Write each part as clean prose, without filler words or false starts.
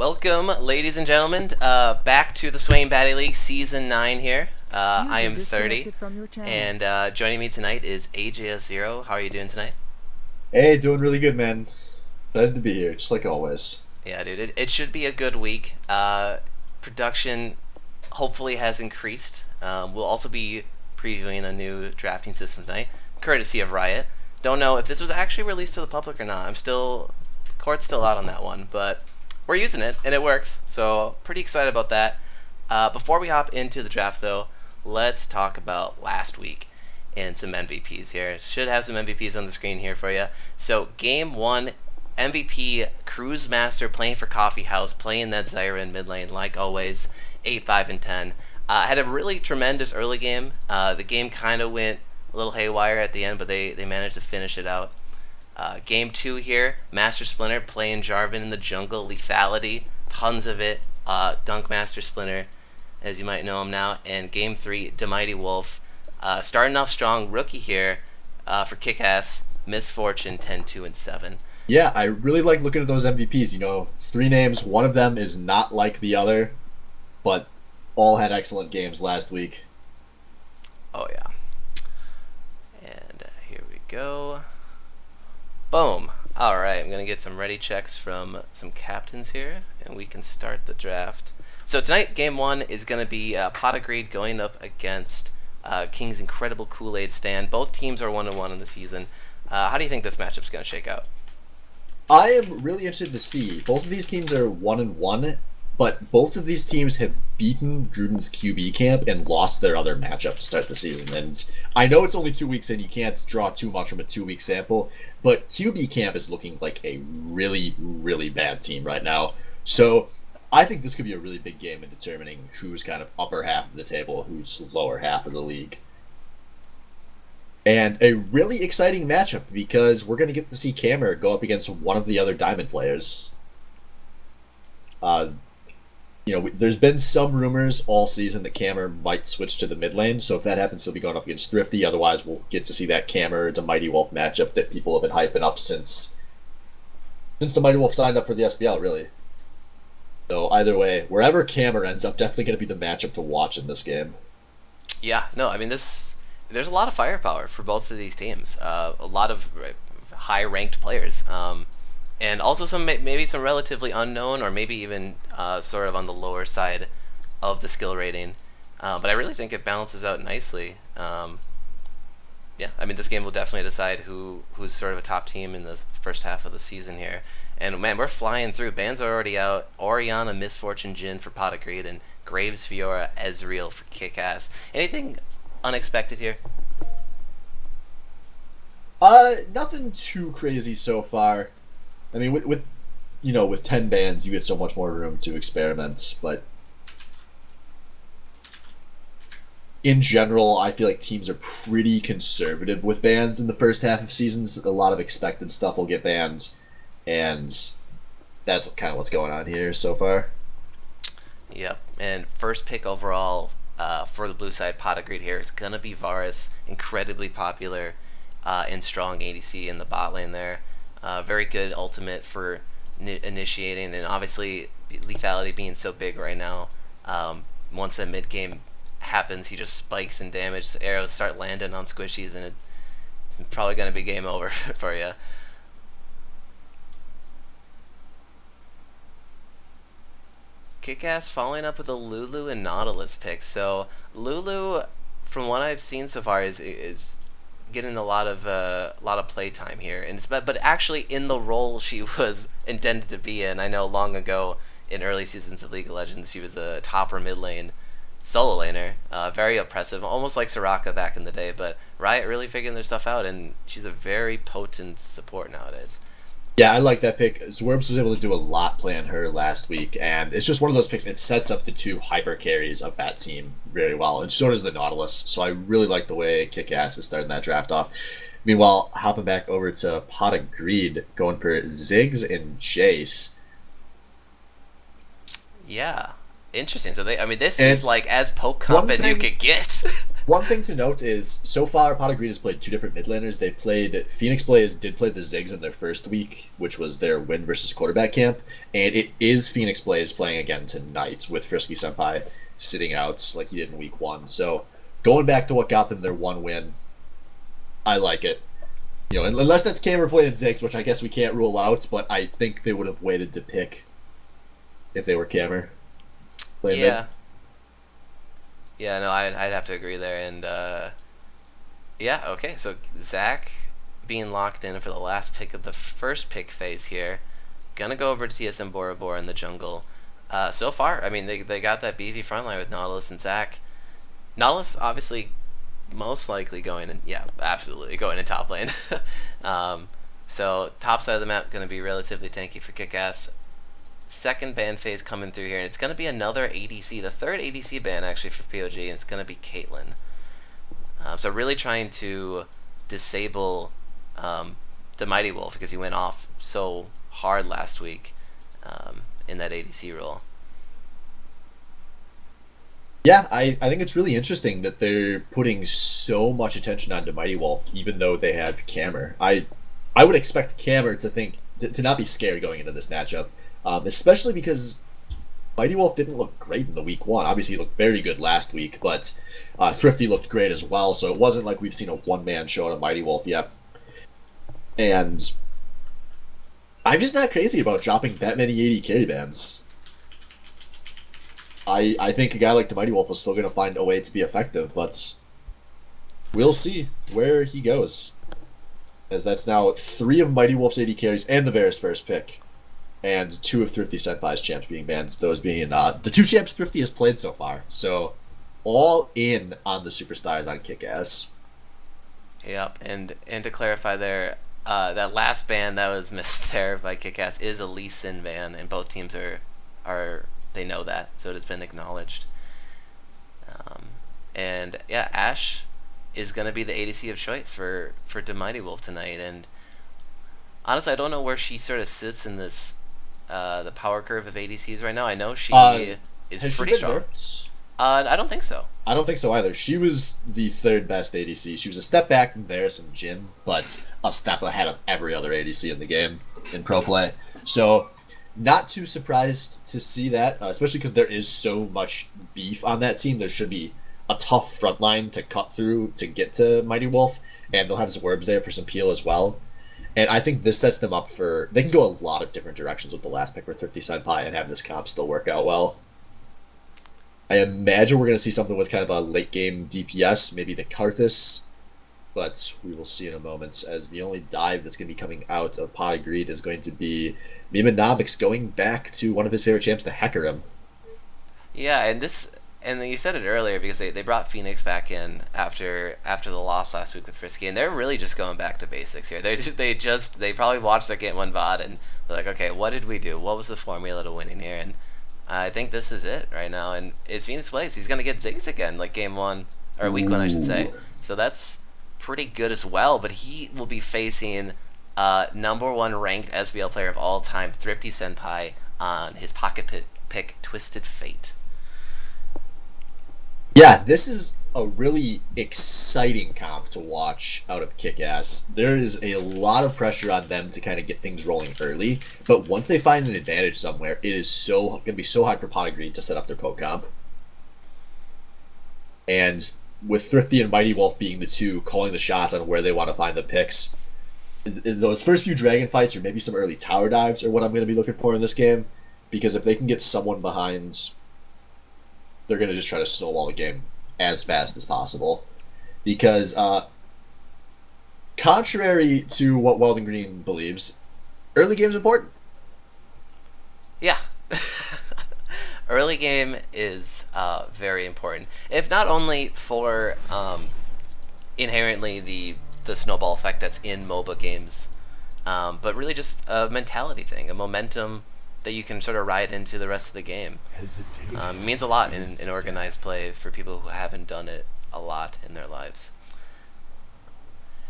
Welcome, ladies and gentlemen, back to the Swain Batty League Season 9 here. I am 30, and joining me tonight is AJS0. How are you doing tonight? Hey, doing really good, man. Excited to be here, just like always. Yeah, dude, it should be a good week. Production hopefully has increased. We'll also be previewing a new drafting system tonight, courtesy of Riot. Don't know if this was actually released to the public or not. Court's still out on that one, but we're using it and it works. So pretty excited about that. Before we hop into the draft, though, let's talk about last week and some MVPs here. Should have some MVPs on the screen here for you. So game one, MVP Cruise Master playing for Coffee House, playing that Zyra in mid lane like always, 8, 5, and 10. Had a really tremendous early game. The game kind of went a little haywire at the end, but they managed to finish it out. Game 2 here, Master Splinter playing Jarvan in the jungle, lethality, tons of it. Dunk Master Splinter, as you might know him now. And Game 3, Demighty Wolf, starting off strong, rookie here for KIKAS, Misfortune 10, 2, and 7. Yeah, I really like looking at those MVPs. You know, three names, one of them is not like the other, but all had excellent games last week. Oh yeah. And here we go. Boom. Alright, I'm going to get some ready checks from some captains here, and we can start the draft. So tonight, game 1 is going to be Pot of Greed going up against King's Incredible Kool-Aid Stand. Both teams are 1-1 in the season. How do you think this matchup's going to shake out? I am really interested to see. Both of these teams are 1-1, but both of these teams have beaten Gruden's QB camp and lost their other matchup to start the season. And I know it's only 2 weeks and you can't draw too much from a 2-week sample, but QB camp is looking like a really, really bad team right now. So I think this could be a really big game in determining who's kind of upper half of the table, who's lower half of the league. And a really exciting matchup because we're going to get to see Cameron go up against one of the other Diamond players. There's been some rumors all season that Cameron might switch to the mid lane, so if that happens, he'll be going up against Thrifty. Otherwise, we'll get to see that Cameron to Mighty Wolf matchup that people have been hyping up since the Mighty Wolf signed up for the SBL, really. So either way, wherever Cameron ends up, definitely going to be the matchup to watch in this game. Yeah, no, I mean, there's a lot of firepower for both of these teams. A lot of high-ranked players. And also maybe some relatively unknown, or maybe even sort of on the lower side of the skill rating. But I really think it balances out nicely. Yeah, I mean, this game will definitely decide who's sort of a top team in the first half of the season here. And man, we're flying through. Bans are already out. Orianna, Misfortune, Jin for Pot of Greed, and Graves, Fiora, Ezreal for KIKAS. Anything unexpected here? Nothing too crazy so far. I mean, with 10 bands, you get so much more room to experiment. But in general, I feel like teams are pretty conservative with bans in the first half of seasons. A lot of expected stuff will get banned, and that's kind of what's going on here so far. Yep. And first pick overall for the blue side, Pot of Greed here is gonna be Varus, incredibly popular and strong ADC in the bot lane there. Very good ultimate for initiating, and obviously lethality being so big right now. Once that mid game happens, he just spikes in damage. Arrows start landing on squishies, and it's probably going to be game over for you. KIKAS following up with a Lulu and Nautilus pick. So Lulu, from what I've seen so far, is getting a lot of play time here, and but actually in the role she was intended to be in. I know long ago in early seasons of League of Legends, she was a top or mid lane solo laner, very oppressive, almost like Soraka back in the day. But Riot really figuring their stuff out, and she's a very potent support nowadays. Yeah, I like that pick. Zwerps was able to do a lot playing her last week, and it's just one of those picks. It sets up the two hyper carries of that team very well, and so does the Nautilus. So I really like the way KIKAS is starting that draft off. Meanwhile, hopping back over to Pot of Greed, going for Ziggs and Jace. Yeah, interesting. So this And is like as poke comp as you could get. One thing to note is, so far, Pot of Greed has played two different mid laners. They played Phoenix Blaze did play the Ziggs in their first week, which was their win versus quarterback camp, and it is Phoenix Blaze playing again tonight with Frisky Senpai sitting out like he did in week one. So going back to what got them their one win, I like it. You know, unless that's Cameron playing Ziggs, which I guess we can't rule out, but I think they would have waited to pick if they were Cameron playing Yeah. mid. Yeah, no, I'd have to agree there. And yeah, okay. So Zach being locked in for the last pick of the first pick phase here. Gonna go over to TSM Bora Bora in the jungle. So far, I mean, they got that beefy front line with Nautilus and Zach. Nautilus obviously most likely going in, yeah, absolutely going in top lane. So top side of the map going to be relatively tanky for KIKAS. Second ban phase coming through here, and it's going to be another ADC, the third ADC ban actually for POG, and it's going to be Caitlyn. So really trying to disable the Mighty Wolf because he went off so hard last week in that ADC role. Yeah, I think it's really interesting that they're putting so much attention onto Mighty Wolf, even though they have Cammer. I would expect Cammer to think to not be scared going into this matchup, especially because Mighty Wolf didn't look great in the week one. Obviously, he looked very good last week, but Thrifty looked great as well. So it wasn't like we've seen a one-man show on a Mighty Wolf yet. And I'm just not crazy about dropping that many 80 carry bans. I think a guy like the Mighty Wolf is still going to find a way to be effective, but we'll see where he goes. As that's now 3 of Mighty Wolf's 80 carries and the Varus first pick, and 2 of Thrifty Senpai's champs being banned, those being the 2 champs Thrifty has played so far. So, all in on the superstars on KIKAS. Yep, and to clarify there, that last ban that was missed there by KIKAS is a Lee Sin ban, and both teams are they know that, so it has been acknowledged. And yeah, Ashe is going to be the ADC of choice for the Mighty Wolf tonight, and honestly, I don't know where she sort of sits in this the power curve of ADCs right now. I know she is Has pretty she been strong. nerfed? I don't think so. I don't think so either. She was the 3rd best ADC. She was a step back from Varus and Jhin, but a step ahead of every other ADC in the game in pro play. So, not too surprised to see that, especially because there is so much beef on that team. There should be a tough front line to cut through to get to Mighty Wolf, and they'll have Zwerves there for some peel as well. And I think this sets them up for... They can go a lot of different directions with the last pick for Thrifty Senpai and have this comp still work out well. I imagine we're going to see something with kind of a late-game DPS, maybe the Karthus, but we will see in a moment, as the only dive that's going to be coming out of Pot of Greed is going to be Mimanomics going back to one of his favorite champs, the Hecarim. Yeah, and you said it earlier because they brought Phoenix back in after the loss last week with Frisky, and they're really just going back to basics here. They probably watched their Game 1 VOD and they're like, okay, what did we do? What was the formula to winning here? And I think this is it right now. And it's Phoenix plays. He's gonna get Ziggs again, like Game 1 or Week 1, I should say. So that's pretty good as well. But he will be facing #1 ranked SBL player of all time, Thrifty Senpai, on his pocket pick Twisted Fate. Yeah, this is a really exciting comp to watch out of KIKAS. There is a lot of pressure on them to kind of get things rolling early, but once they find an advantage somewhere, it is going to be so hard for Pot of Greed to set up their POG comp. And with Thrifty and Mighty Wolf being the 2 calling the shots on where they want to find the picks, in those first few dragon fights or maybe some early tower dives are what I'm going to be looking for in this game, because if they can get someone behind, they're going to just try to snowball the game as fast as possible. Because, contrary to what Weldon Green believes, early game's important. Yeah. Early game is very important. If not only for inherently the snowball effect that's in MOBA games, but really just a mentality thing, a momentum that you can sort of ride into the rest of the game. It means a lot in organized play for people who haven't done it a lot in their lives.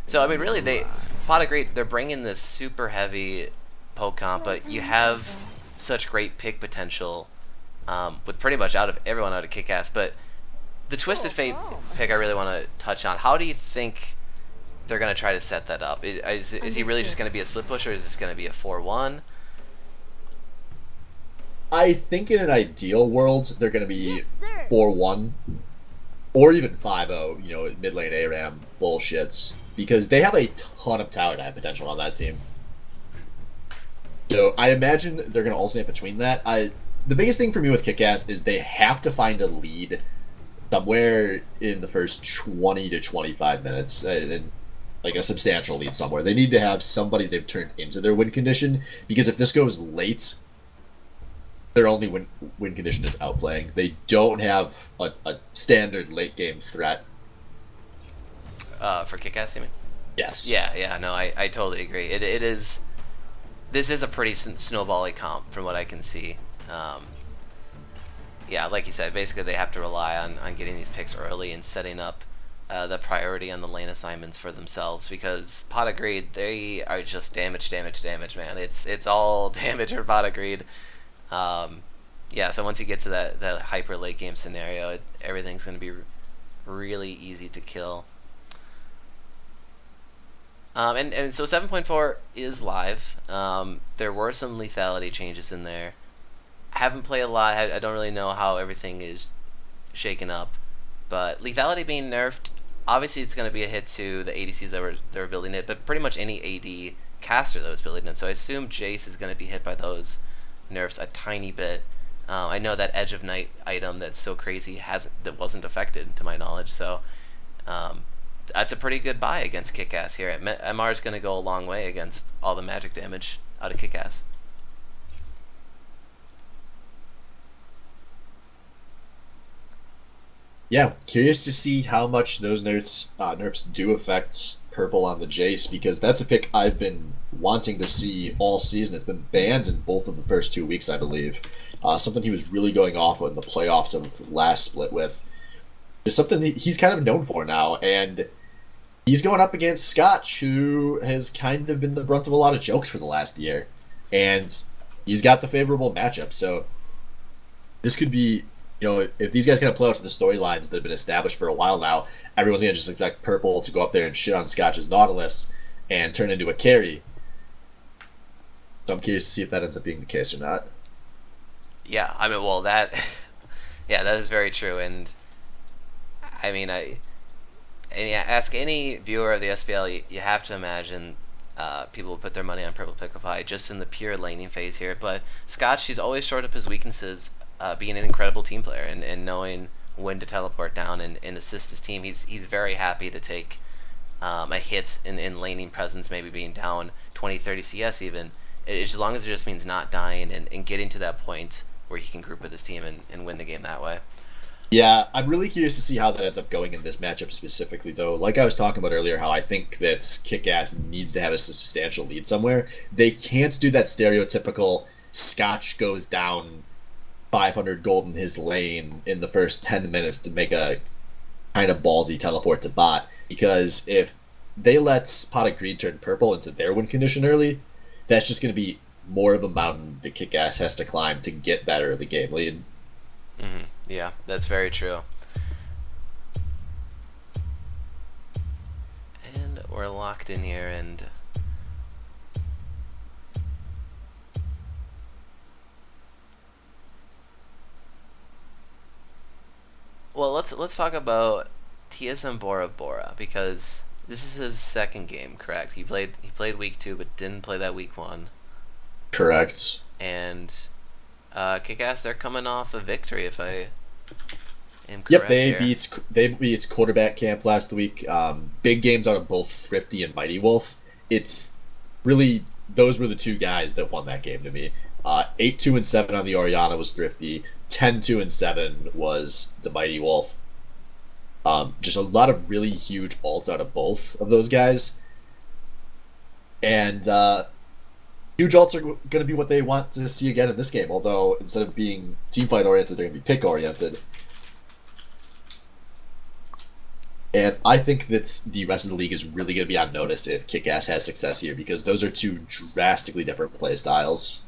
So I mean, really, Pot of Greed, they're bringing this super heavy poke comp, but you have such great pick potential with pretty much everyone out of KIKAS. But the Twisted Fate pick I really want to touch on. How do you think they're going to try to set that up? Is he really just going to be a split push, or is this going to be a 4-1? I think in an ideal world, they're going to be 4-1 or even 5-0, mid lane ARAM bullshits, because they have a ton of tower dive potential on that team. So I imagine they're going to alternate between that. The biggest thing for me with KIKAS is they have to find a lead somewhere in the first 20 to 25 minutes, and like a substantial lead somewhere. They need to have somebody they've turned into their win condition, because if this goes late, their only win condition is outplaying. They don't have a standard late game threat. For KIKAS, you mean? Yes. Yeah, no, I totally agree. It is. This is a pretty snowbally comp from what I can see. Yeah, like you said, basically they have to rely on getting these picks early and setting up the priority on the lane assignments for themselves, because Pot of Greed, they are just damage, man. It's all damage for Pot of Greed. Yeah, so once you get to that hyper late game scenario, everything's going to be really easy to kill. And so 7.4 is live. There were some lethality changes in there. I haven't played a lot. I don't really know how everything is shaken up. But lethality being nerfed, obviously it's going to be a hit to the ADCs that were building it, but pretty much any AD caster that was building it. So I assume Jace is going to be hit by those nerfs a tiny bit. I know that Edge of Night item that's so crazy that wasn't affected to my knowledge. So that's a pretty good buy against KIKAS here. MR is going to go a long way against all the magic damage out of KIKAS. Yeah, curious to see how much those nerfs do affect purple on the Jace, because that's a pick I've been wanting to see all season. It's been banned in both of the first 2 weeks, I believe. Something he was really going off in the playoffs of last split with. Is something that he's kind of known for now, and he's going up against Scotch, who has kind of been the brunt of a lot of jokes for the last year, and he's got the favorable matchup. So this could be, if these guys kind of play out to the storylines that have been established for a while now, everyone's going to just expect Purple to go up there and shit on Scotch's Nautilus and turn into a carry. So I'm curious to see if that ends up being the case or not. Yeah, I mean, well, yeah, that is very true. And I mean, ask any viewer of the SBL, you have to imagine people will put their money on Purple Picklefy just in the pure laning phase here. But Scotch, he's always shored up his weaknesses, being an incredible team player and knowing when to teleport down and assist his team. He's very happy to take a hit in laning presence, maybe being down 20-30 CS even, as long as it just means not dying and getting to that point where he can group with his team and win the game that way. Yeah, I'm really curious to see how that ends up going in this matchup specifically, though. Like I was talking about earlier, how I think that KIKAS needs to have a substantial lead somewhere. They can't do that stereotypical Scotch goes down 500 gold in his lane in the first 10 minutes to make a kind of ballsy teleport to bot, because if they let Pot of Greed turn purple into their win condition early, that's just going to be more of a mountain that KIKAS has to climb to get that early game lead. Mm-hmm. Yeah, that's very true. And we're locked in here, and well, let's talk about TSM Bora Bora, because this is his second game, correct? He played week 2, but didn't play that week 1. Correct. And KIKAS, they're coming off a victory, if I am correct. Yep, they beat quarterback camp last week. Big games out of both Thrifty and Mighty Wolf. It's really, those were the two guys that won that game to me. 8-2-7 on the Orianna was Thrifty. 10-2-7 was the Mighty Wolf. Just a lot of really huge ults out of both of those guys. And huge ults are going to be what they want to see again in this game, although instead of being teamfight oriented, they're going to be pick oriented. And I think that the rest of the league is really going to be on notice if KIKAS has success here, because those are two drastically different play styles.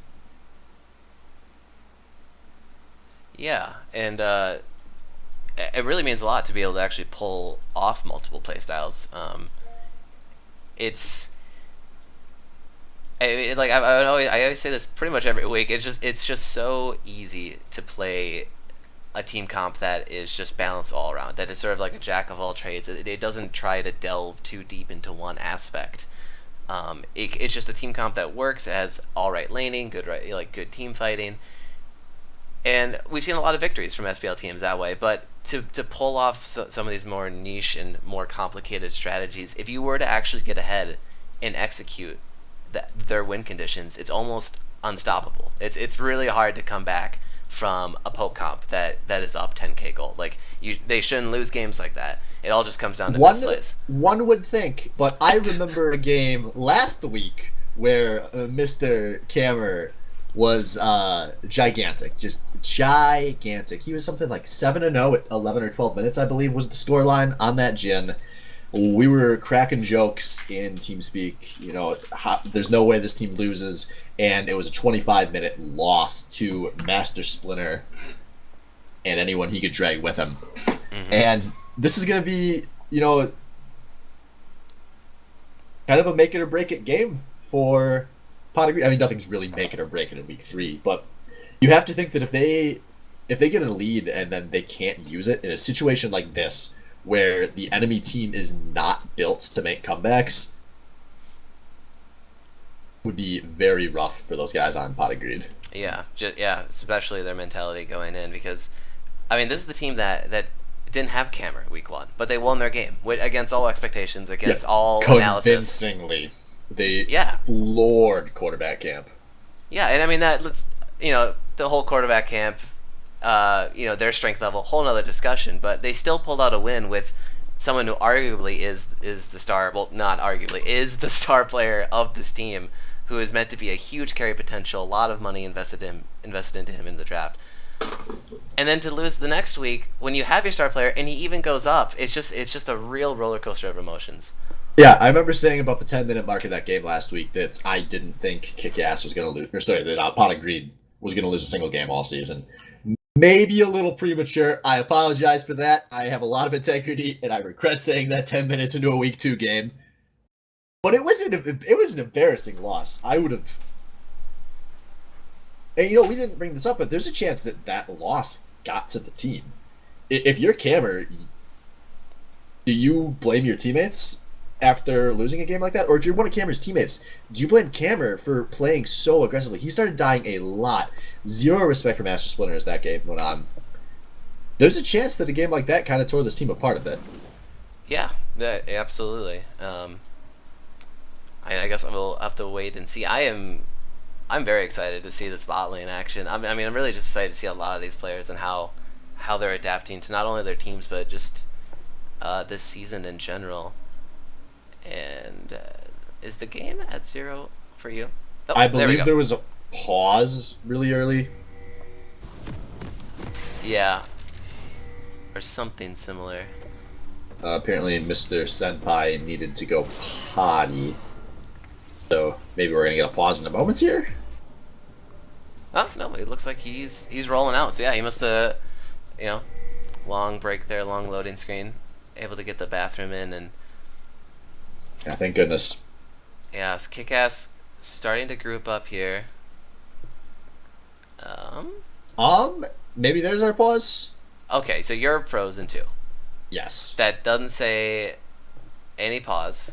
Yeah, and it really means a lot to be able to actually pull off multiple playstyles. It's like I always say this pretty much every week. It's just so easy to play a team comp that is just balanced all around. That is sort of like a jack of all trades. It doesn't try to delve too deep into one aspect. It's just a team comp that works. It has all right laning, good team fighting, and we've seen a lot of victories from SBL teams that way. But to pull off some of these more niche and more complicated strategies, if you were to actually get ahead and execute their win conditions, it's almost unstoppable. It's really hard to come back from a poke comp that is up 10k gold. Like they shouldn't lose games like that. It all just comes down to misplays. One would think, but I remember a game last week where Mr. Kammer was gigantic, just gigantic. He was something like 7-0 at 11 or 12 minutes, I believe, was the scoreline on that Jhin. We were cracking jokes in TeamSpeak, there's no way this team loses, and it was a 25-minute loss to Master Splinter and anyone he could drag with him. Mm-hmm. And this is going to be, kind of a make it or break it game for POG. I mean, nothing's really make it or break it in week 3, but you have to think that if they get a lead and then they can't use it in a situation like this, where the enemy team is not built to make comebacks, would be very rough for those guys on POG. Yeah, especially their mentality going in, because I mean, this is the team that didn't have Kammer week 1, but they won their game against all expectations, against all analysis. Convincingly, they floored quarterback camp. Yeah, and I mean the whole quarterback camp. Their strength level, whole nother discussion, but they still pulled out a win with someone who arguably is the star, well, not arguably, is the star player of this team, who is meant to be a huge carry potential, a lot of money invested into him in the draft. And then to lose the next week when you have your star player and he even goes up, it's just a real roller coaster of emotions. Yeah, I remember saying about the 10-minute mark of that game last week that I didn't think KIKAS was going to lose, that POG was going to lose a single game all season. Maybe a little premature. I apologize for that. I have a lot of integrity, and I regret saying that 10 minutes into a week 2 game. But it was an embarrassing loss. I would have... And we didn't bring this up, but there's a chance that loss got to the team. If you're Kammer, do you blame your teammates after losing a game like that? Or if you're one of Kammer's teammates, do you blame Kammer for playing so aggressively? He started dying a lot. Zero respect for Master Splinter as that game went on. There's a chance that a game like that kind of tore this team apart a bit. Yeah, absolutely. I guess we'll have to wait and see. I'm very excited to see this bot lane action. I'm really just excited to see a lot of these players and how they're adapting to not only their teams but just this season in general. And is the game at 0 for you? Oh, I believe there was a pause really early. Yeah. Or something similar. Apparently Mr. Senpai needed to go potty. So maybe we're going to get a pause in a moment here? Oh, no, it looks like he's rolling out. So yeah, he must have, long break there, long loading screen. Able to get the bathroom in and... Yeah, thank goodness. Yeah, KIKAS starting to group up here. Maybe there's our pause. Okay, so you're frozen too. Yes. That doesn't say any pause.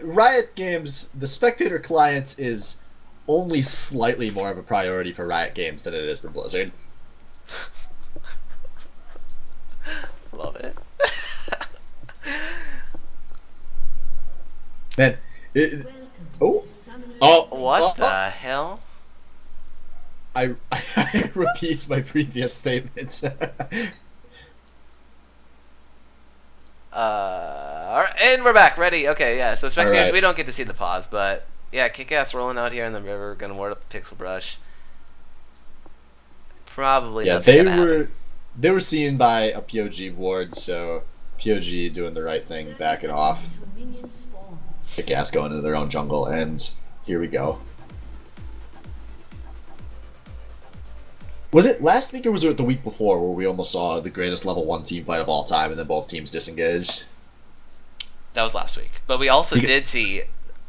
Riot Games, the spectator client is only slightly more of a priority for Riot Games than it is for Blizzard. Love it. Man, what the hell? I repeat my previous statements. Alright, and we're back, ready. Okay, yeah, so spectators, we don't get to see the pause, but yeah, KIKAS rolling out here in the river, gonna ward up the Pixel Brush. Probably they were seen by a POG ward, so POG doing the right thing, backing off. KIKAS going into their own jungle, and here we go. Was it last week or was it the week before where we almost saw the greatest level 1 team fight of all time and then both teams disengaged? That was last week. But we also did see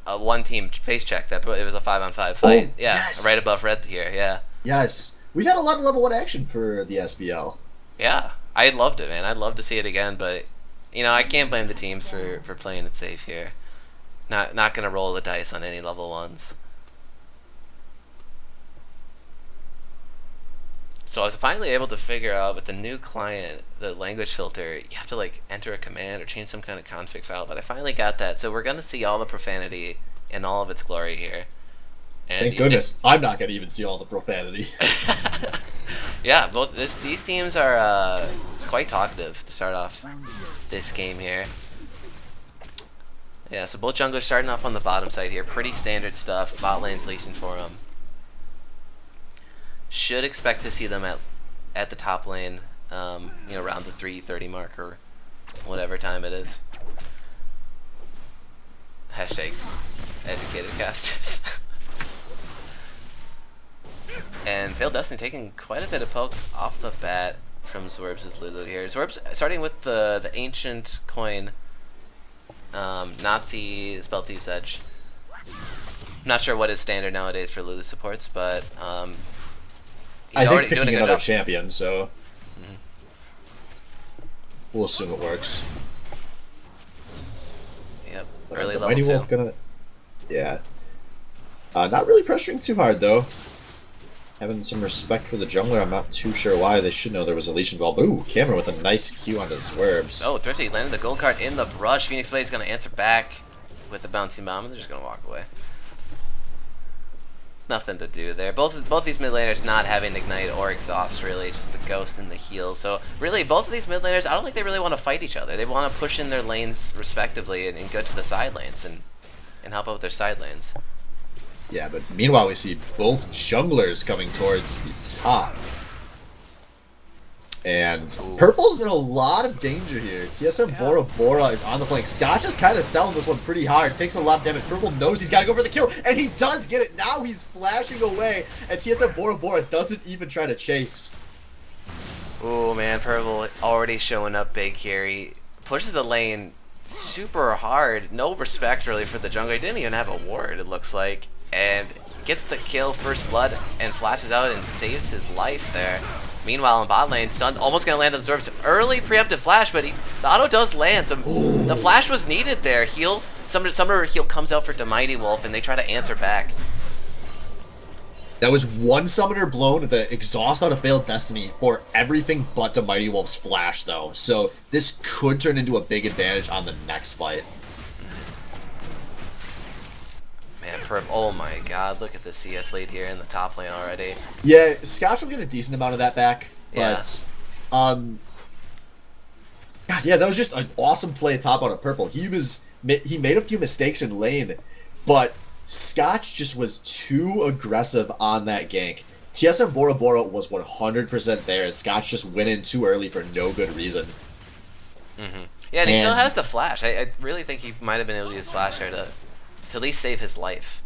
a one-team face check that it was a 5-on-5 fight. Oh, yeah, yes. right above red here, yeah. Yes. We've had a lot of level 1 action for the SBL. Yeah, I loved it, man. I'd love to see it again, but, I can't blame the teams for playing it safe here. Not going to roll the dice on any level 1s. So I was finally able to figure out with the new client, the language filter, you have to like enter a command or change some kind of config file, but I finally got that. So we're going to see all the profanity in all of its glory here. And thank goodness. I'm not going to even see all the profanity. Yeah, these teams are quite talkative to start off this game here. Yeah, so both junglers starting off on the bottom side here. Pretty standard stuff. Bot lane's leashing for them. Should expect to see them at the top lane, around the 3:30 mark or whatever time it is. Hashtag educated casters. And Failed Destiny taking quite a bit of poke off the bat from Zwerbs' Lulu here. Zwerbs starting with the ancient coin, not the Spell Thief's Edge. Not sure what is standard nowadays for Lulu supports, but I think picking another champion, so we'll assume it works. Yep, But early level Mighty 2. Wolf gonna, yeah. Not really pressuring too hard though. Having some respect for the jungler. I'm not too sure why. They should know there was a leash involved. Ooh, Cameron with a nice Q onto Zwerbs. Oh, Thrifty landed the gold card in the brush. Phoenix Blade's gonna answer back with the bouncing bomb, and they're just gonna walk away. Nothing to do there. Both these mid laners not having ignite or exhaust really, just the ghost and the heal. So really, both of these mid laners, I don't think they really want to fight each other. They want to push in their lanes respectively and go to the side lanes and help out with their side lanes. Yeah, but meanwhile we see both junglers coming towards the top. And Ooh. Purple's in a lot of danger here. TSM Bora Bora is on the flank. Scotch is kind of selling this one pretty hard. Takes a lot of damage. Purple knows he's got to go for the kill, and he does get it. Now he's flashing away, and TSM Bora Bora doesn't even try to chase. Ooh, man, Purple already showing up big here. He pushes the lane super hard. No respect really for the jungler. He didn't even have a ward, it looks like. And gets the kill, first blood, and flashes out and saves his life there. Meanwhile, in bot lane, Stun almost going to land on Zwerbs. Early preemptive flash, but the auto does land. So the flash was needed there. Heal, Summoner Heal comes out for the Mighty Wolf, and they try to answer back. That was one summoner blown with the exhaust out of Failed Destiny for everything but the Mighty Wolf's flash, though. So this could turn into a big advantage on the next fight. Man, oh my god, look at the CS lead here in the top lane already. Yeah, Scotch will get a decent amount of that back, but God, yeah, that was just an awesome play top out of Purple. He made a few mistakes in lane, but Scotch just was too aggressive on that gank. TSM Bora Bora was 100% there, and Scotch just went in too early for no good reason. Yeah, and he still has the flash. I really think he might have been able to use flash there to at least save his life.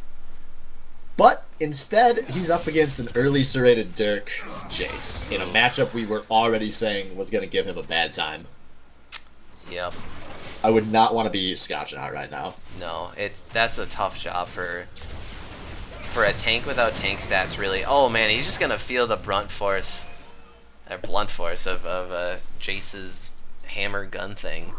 But instead, he's up against an early serrated Dirk Jace in a matchup we were already saying was going to give him a bad time. Yep. I would not want to be Scotching out right now. No, that's a tough job for a tank without tank stats, really. Oh man, he's just gonna feel the blunt force of Jace's hammer gun thing.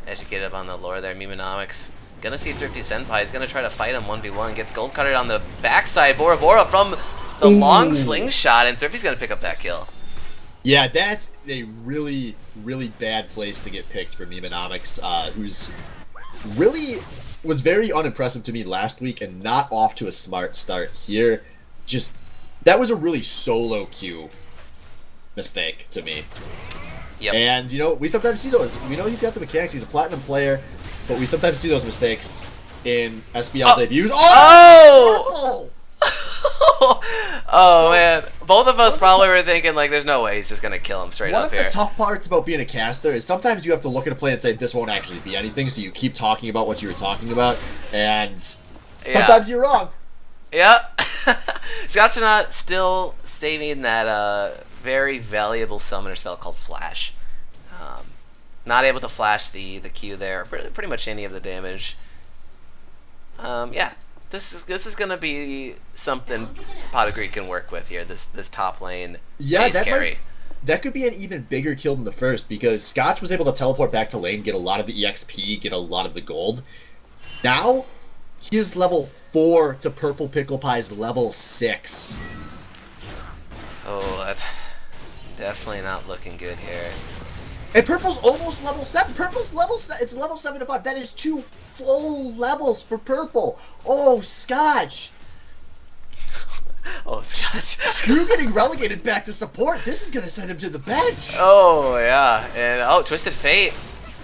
As you get up on the lore there, Miminomics gonna see Thrifty Senpai. He's gonna try to fight him 1v1. Gets gold cutted on the backside. Bora Bora from the long slingshot, and Thrifty's gonna pick up that kill. Yeah, that's a really, really bad place to get picked for Miminomics, who's really was very unimpressive to me last week and not off to a smart start here. Just, that was a really solo queue mistake to me. Yep. And, you know, we sometimes see those. We know he's got the mechanics. He's a platinum player, but we sometimes see those mistakes in SBL debuts. Oh! Oh man, both of us probably were thinking like, "There's no way he's just gonna kill him straight up here." One of the tough parts about being a caster is sometimes you have to look at a play and say, "This won't actually be anything," so you keep talking about what you were talking about, and sometimes you're wrong. Yeah. Scott's not still saving that very valuable summoner spell called Flash. Not able to flash the Q there, pretty much any of the damage. Yeah, this is gonna be something Pot of Greed can work with here. This top lane base carry. That could be an even bigger kill than the first, because Scotch was able to teleport back to lane, get a lot of the EXP, get a lot of the gold. Now, he is level 4 to Purple Pickle Pie's level 6. Oh, that's definitely not looking good here. And Purple's almost level 7. Purple's level 7. It's level 7 to 5. That is 2 full levels for Purple. Oh, Scotch. Oh, Scotch. Screw getting relegated back to support. This is going to send him to the bench. Oh, yeah. And, Twisted Fate.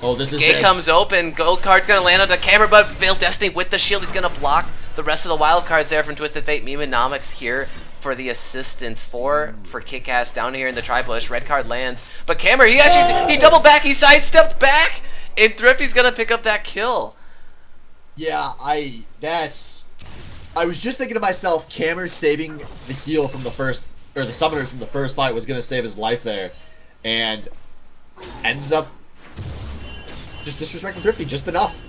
Oh, this is Gate big. comes open. Gold card's going to land on the camera, but Veiled Destiny with the shield. He's going to block the rest of the wild cards there from Twisted Fate. Memenomics here for the assistance for KIKAS down here in the tri-bush. Red card lands, but Cameron, he doubled back. He sidestepped back, and Thrifty's going to pick up that kill. Yeah, I was just thinking to myself, Cameron saving the heal from the first, or the summoners from the first fight was going to save his life there, and ends up just disrespecting Thrifty just enough.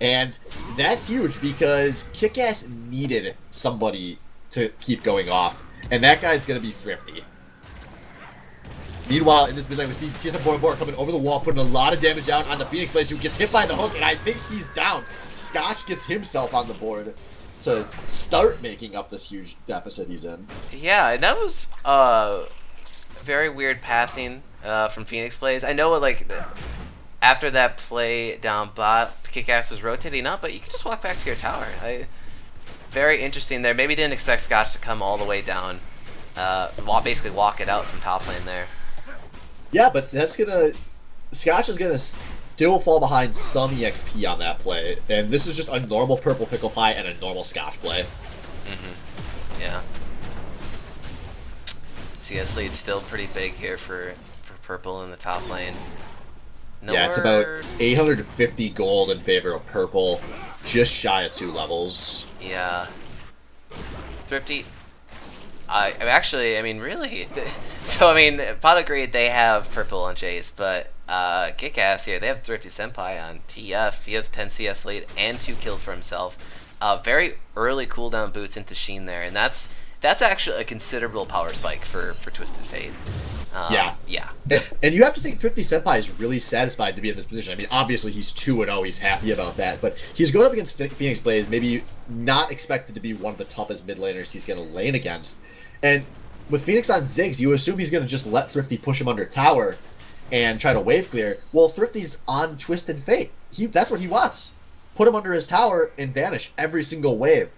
And that's huge, because KIKAS needed somebody to keep going off, and that guy's going to be Thrifty. Meanwhile, in this mid lane, we see TSM Bora coming over the wall, putting a lot of damage down on the Phoenix Blaze, who gets hit by the hook, and I think he's down. Scotch gets himself on the board to start making up this huge deficit he's in. Yeah, and that was very weird pathing from Phoenix Blaze. I know, like, after that play down bot, KIKAS was rotating up, but you can just walk back to your tower. Very interesting there. Maybe didn't expect Scotch to come all the way down. Basically walk it out from top lane there. Yeah, but that's gonna... Scotch is gonna still fall behind some EXP on that play, and this is just a normal Purple Pickle Pie and a normal Scotch play. Yeah. CS lead still pretty big here for Purple in the top lane. Yeah, it's about 850 gold in favor of Purple, just shy of 2 levels. Yeah. Thrifty... I mean, really. So, I mean, Pot of Greed, they have Purple on Chase, but KIKAS here, they have Thrifty Senpai on TF. He has 10 CS lead and 2 kills for himself. Very early cooldown boots into Sheen there, and that's actually a considerable power spike for Twisted Fate. Yeah. And you have to think Thrifty Senpai is really satisfied to be in this position. I mean, obviously he's 2-0, he's happy about that, but he's going up against Phoenix Blaze, maybe not expected to be one of the toughest mid laners he's going to lane against. And with Phoenix on Ziggs, you assume he's going to just let Thrifty push him under tower and try to wave clear. Well, Thrifty's on Twisted Fate. That's what he wants. Put him under his tower and vanish every single wave.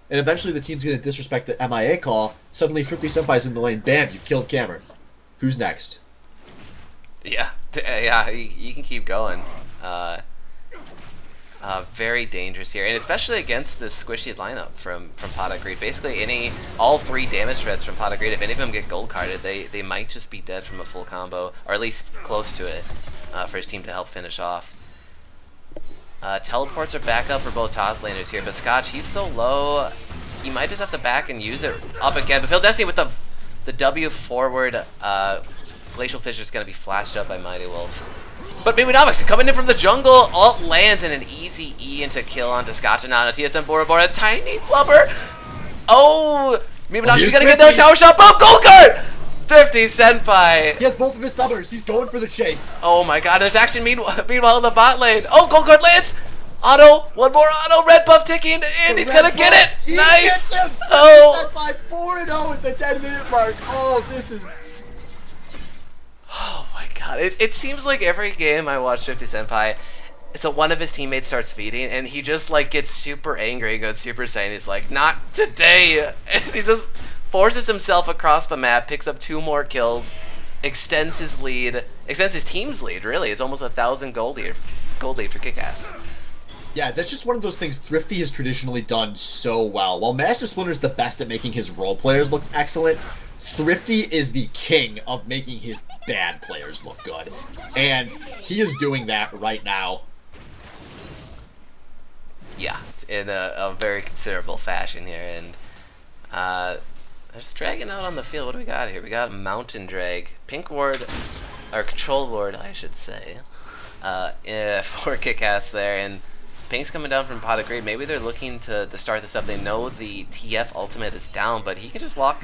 And eventually the team's going to disrespect the MIA call. Suddenly Thrifty Senpai's in the lane. Bam, you've killed Cameron. Who's next? Yeah, you can keep going. Very dangerous here, and especially against this squishy lineup from Pot of Greed. Basically, all 3 damage threats from Pot of Greed, if any of them get gold carded, they might just be dead from a full combo, or at least close to it, for his team to help finish off. Teleports are back up for both top laners here, but Scotch, he's so low, he might just have to back and use it up again. But Veiled Destiny with the W forward, Glacial Fissure is going to be flashed up by Mighty Wolf. But Memenomics coming in from the jungle, ult lands and an easy E into kill onto Scotch, and now a TSM Bora, a tiny flubber. Oh, Memenomics is going to get no tower shot. Boom, gold card! 50 Senpai. He has both of his summers. He's going for the chase. Oh my god, there's action meanwhile in the bot lane. Oh, gold card lands. Auto, one more auto, red buff ticking, and he's going to get it. He nice. Gets him. Oh. Senpai 4-0 at the 10-minute mark. Oh, this is... Oh my god, it seems like every game I watch 50 Senpai, so one of his teammates starts feeding, and he just like gets super angry and goes Super Saiyan. He's like, not today! And he just forces himself across the map, picks up 2 more kills, extends his team's lead, really. It's almost 1,000 gold lead for KIKAS. Yeah, that's just one of those things Thrifty has traditionally done so well. While Master Splinter's the best at making his role players look excellent, Thrifty is the king of making his bad players look good. And he is doing that right now. Yeah, in a very considerable fashion here. And There's dragging out on the field. What do we got here? We got Mountain Drag. Pink ward, or Control ward, I should say. For KIKAS there, and Pink's coming down from Pot of Greed. Maybe they're looking to start this up. They know the TF ultimate is down, but he can just walk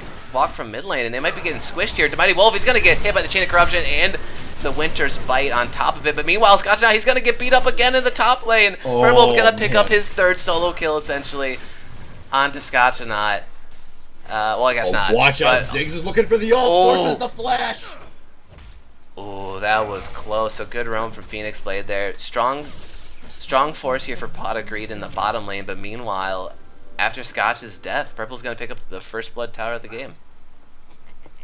from mid lane, and they might be getting squished here. Mighty Wolf, he's going to get hit by the Chain of Corruption and the Winter's Bite on top of it. But meanwhile, Scotch now, he's going to get beat up again in the top lane. Purple going to pick up his third solo kill, essentially, onto Scotchanaut. Well, I guess not. Watch out, Ziggs is looking for the ult, forces the flash. Oh, that was close. So good roam from Phoenix Blade there. Strong force here for Pot of Greed in the bottom lane, but meanwhile, after Scotch's death, Purple's going to pick up the first blood tower of the game.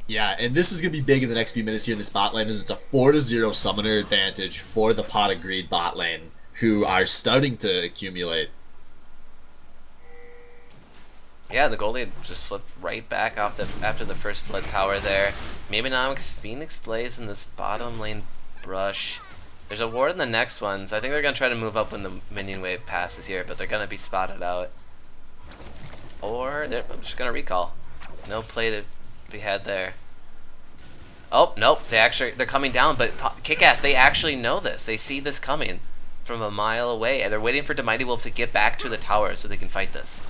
Yeah, and this is going to be big in the next few minutes here in this bot lane, as it's a 4-0 summoner advantage for the Pot of Greed bot lane, who are starting to accumulate. Yeah, the goalie just flipped right back off after the first blood tower there. Maybenomics, Phoenix Blaze in this bottom lane brush. There's a ward in the next ones. I think they're going to try to move up when the minion wave passes here, but they're going to be spotted out. Or they're just going to recall. No play to be had there. Oh, nope. They're coming down, but KIKAS, they actually know this. They see this coming from a mile away, and they're waiting for Mighty Wolf to get back to the tower so they can fight this.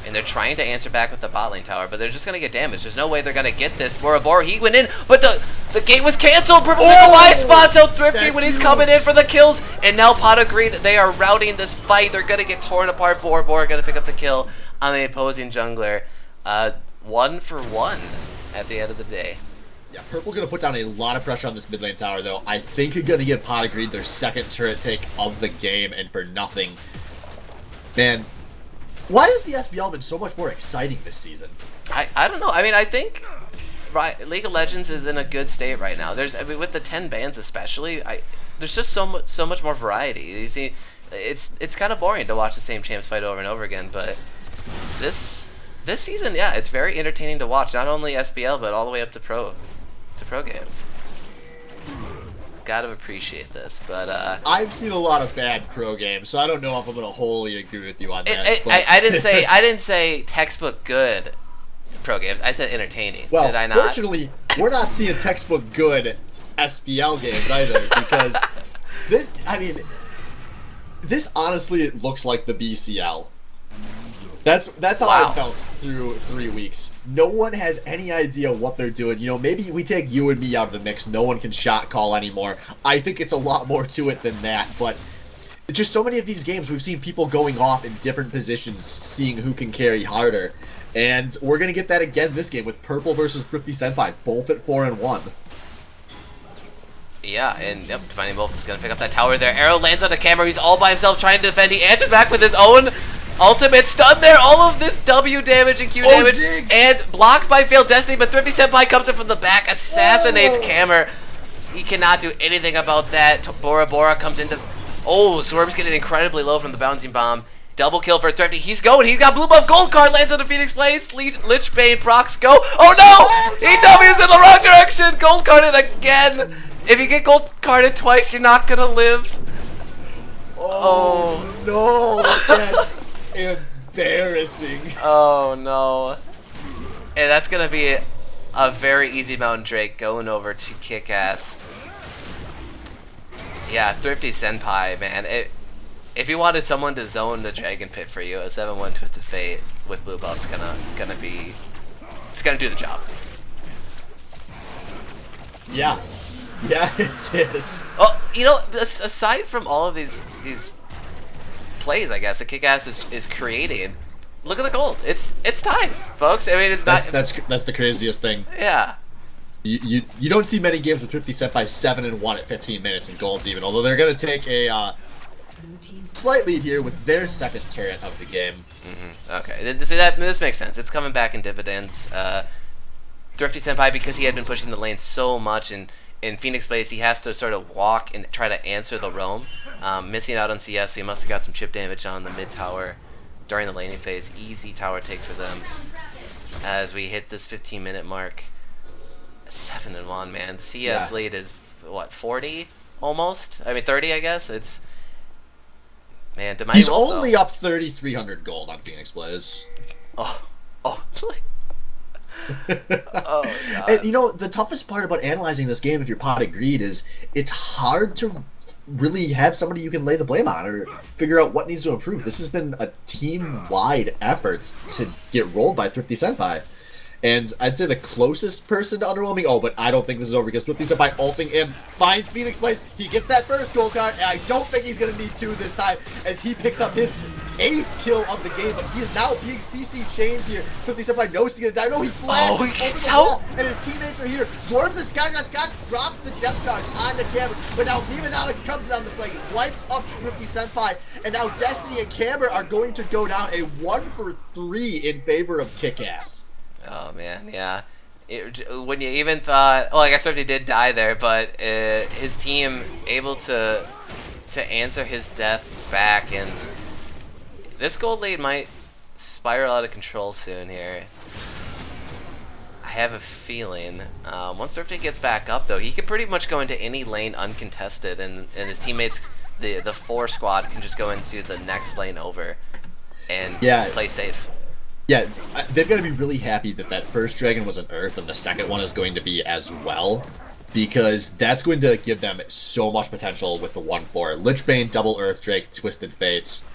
And they're trying to answer back with the bot lane tower, but they're just going to get damaged. There's no way they're going to get this. Bora Bora, he went in, but the gate was canceled. Purple Nikolai spots out Thrifty when he's coming in for the kills. And now Pot of Greed, they are routing this fight. They're going to get torn apart. Bora Bora going to pick up the kill on the opposing jungler. 1 for 1 at the end of the day. Yeah, Purple going to put down a lot of pressure on this mid lane tower, though. I think they're going to give Pot of Greed their second turret take of the game, and for nothing. Man, why has the SBL been so much more exciting this season? I don't know. I mean, I think League of Legends is in a good state right now. With the 10 bans especially, there's just so much more variety. You see, it's kind of boring to watch the same champs fight over and over again, but this season, yeah, it's very entertaining to watch. Not only SBL, but all the way up to pro games. Gotta appreciate this, but I've seen a lot of bad pro games, so I don't know if I'm gonna wholly agree with you on that. I didn't say textbook good pro games. I said entertaining. Well, did I not? Fortunately, we're not seeing textbook good SBL games either, because this honestly looks like the BCL. That's how I felt through 3 weeks. No one has any idea what they're doing. You know, maybe we take you and me out of the mix. No one can shot call anymore. I think it's a lot more to it than that. But just so many of these games, we've seen people going off in different positions, seeing who can carry harder. And we're going to get that again this game with Purple versus Thrifty Senpai, both at 4-1. Yeah, and yep, Divining Wolf is going to pick up that tower there. Arrow lands on the camera. He's all by himself trying to defend. He answers back with his own ultimate stun there. All of this W damage and Q damage. Ziggs. And blocked by Failed Destiny, but Thrifty Senpai comes in from the back, assassinates Cammer. He cannot do anything about that. Bora Bora comes into... Oh, Swerve's getting incredibly low from the bouncing bomb. Double kill for Thrifty. He's going. He's got blue buff gold card. Lands on the Phoenix Blades. Lich Bane procs go. Oh no! He W's in the wrong direction. Gold carded again. If you get gold carded twice, you're not gonna live. Oh no! That's embarrassing. Oh no. And that's gonna be a very easy Mountain Drake going over to KIKAS. Yeah, Thrifty Senpai, man. If you wanted someone to zone the Dragon Pit for you, a 7-1 Twisted Fate with blue buff's gonna be... It's gonna do the job. Yeah. Yeah, it is. Oh, you know, aside from all of these plays, I guess, that KIKAS is creating, look at the gold. It's tied, folks. I mean, it's not... That's the craziest thing. Yeah. You don't see many games with Thrifty Senpai 7-1 at 15 minutes in golds even, although they're going to take a slight lead here with their second turret of the game. Okay, this makes sense. It's coming back in dividends. Thrifty Senpai, because he had been pushing the lane so much in Phoenix Blaze, he has to sort of walk and try to answer the roam. Missing out on CS, so he must have got some chip damage on the mid tower during the laning phase. Easy tower take for them as we hit this 15-minute mark. 7-1, man. The CS lead is, what, 40 almost? I mean, 30, I guess. It's... Man, He's only up 3,300 gold on Phoenix Blaze. Oh, Oh, oh And god. you know, the toughest part about analyzing this game, if you're pot of greed, is it's hard to really have somebody you can lay the blame on or figure out what needs to improve. This has been a team-wide effort to get rolled by Thrifty Senpai. And I'd say the closest person to underwhelming, oh, but I don't think this is over because Thrifty Senpai ulting in, finds Phoenix Blaze, he gets that first gold card, and I don't think he's going to need two this time as he picks up his 8th kill of the game, but he is now being CC chains here. Thrifty Senpai knows he's going to die. No, he flashed Oh, he over gets the out. wall, and his teammates are here. Swarms and Scott drops the depth charge on the camera, but now Meme Alex comes down the flank, wipes up Thrifty Senpai, and now Destiny and Camber are going to go down a 1-for-3 in favor of KIKAS. Oh man, yeah. When you even thought, well, I guess Thrifty did die there, but his team able to answer his death back, and this gold lead might spiral out of control soon here. I have a feeling. Once Thrifty gets back up, though, he can pretty much go into any lane uncontested, and his teammates, the 4 squad, can just go into the next lane over and play safe. Yeah, they've got to be really happy that that first dragon was an Earth and the second one is going to be as well, because that's going to give them so much potential with the 1-4. Lichbane, Double Earth Drake, Twisted Fates.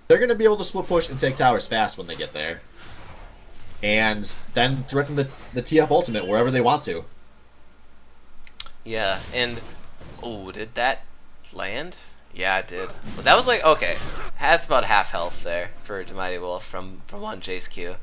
They're going to be able to split push and take towers fast when they get there. And then threaten the TF ultimate wherever they want to. Yeah, and... oh, did that land? Yeah, it did. Well, that was like, okay. That's about half health there for Mighty Wolf from one Jace Q.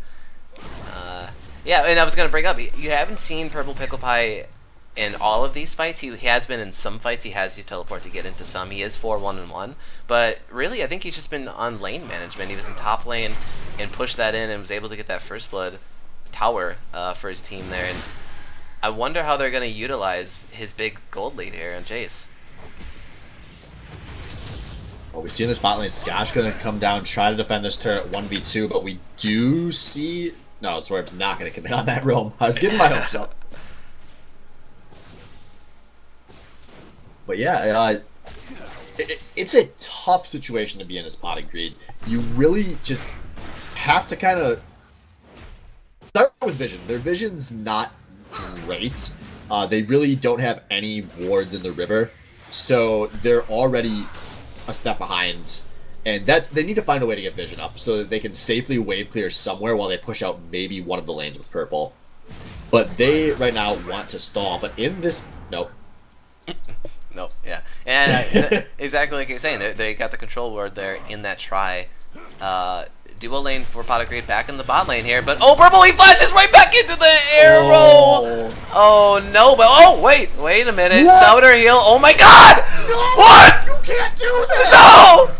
Yeah, and I was going to bring up, you haven't seen Purple Pickle Pie in all of these fights. He has been in some fights. He has used teleport to get into some. He is 4-1-1. But really, I think he's just been on lane management. He was in top lane and pushed that in and was able to get that first blood tower for his team there. And I wonder how they're going to utilize his big gold lead here on Jace. Well, we see in this bot lane, Scotch going to come down, try to defend this turret 1v2, but we do see... no, Swerve's not going to commit on that roam. I was getting my hopes up. But yeah, it's a tough situation to be in as pot of greed. You really just have to kind of start with vision. Their vision's not great. They really don't have any wards in the river, so they're already a step behind, and they need to find a way to get vision up so that they can safely wave clear somewhere while they push out maybe one of the lanes with purple. But they right now want to stall, but in this... nope. Nope, yeah. And exactly like you're saying, they got the control ward there in that try. Duo lane for Pot of Greed back in the bot lane here, but oh, Purple, he flashes right back into the arrow! Oh no, but oh, wait a minute. Summoner heal, oh my god! No! What? You can't do that! No!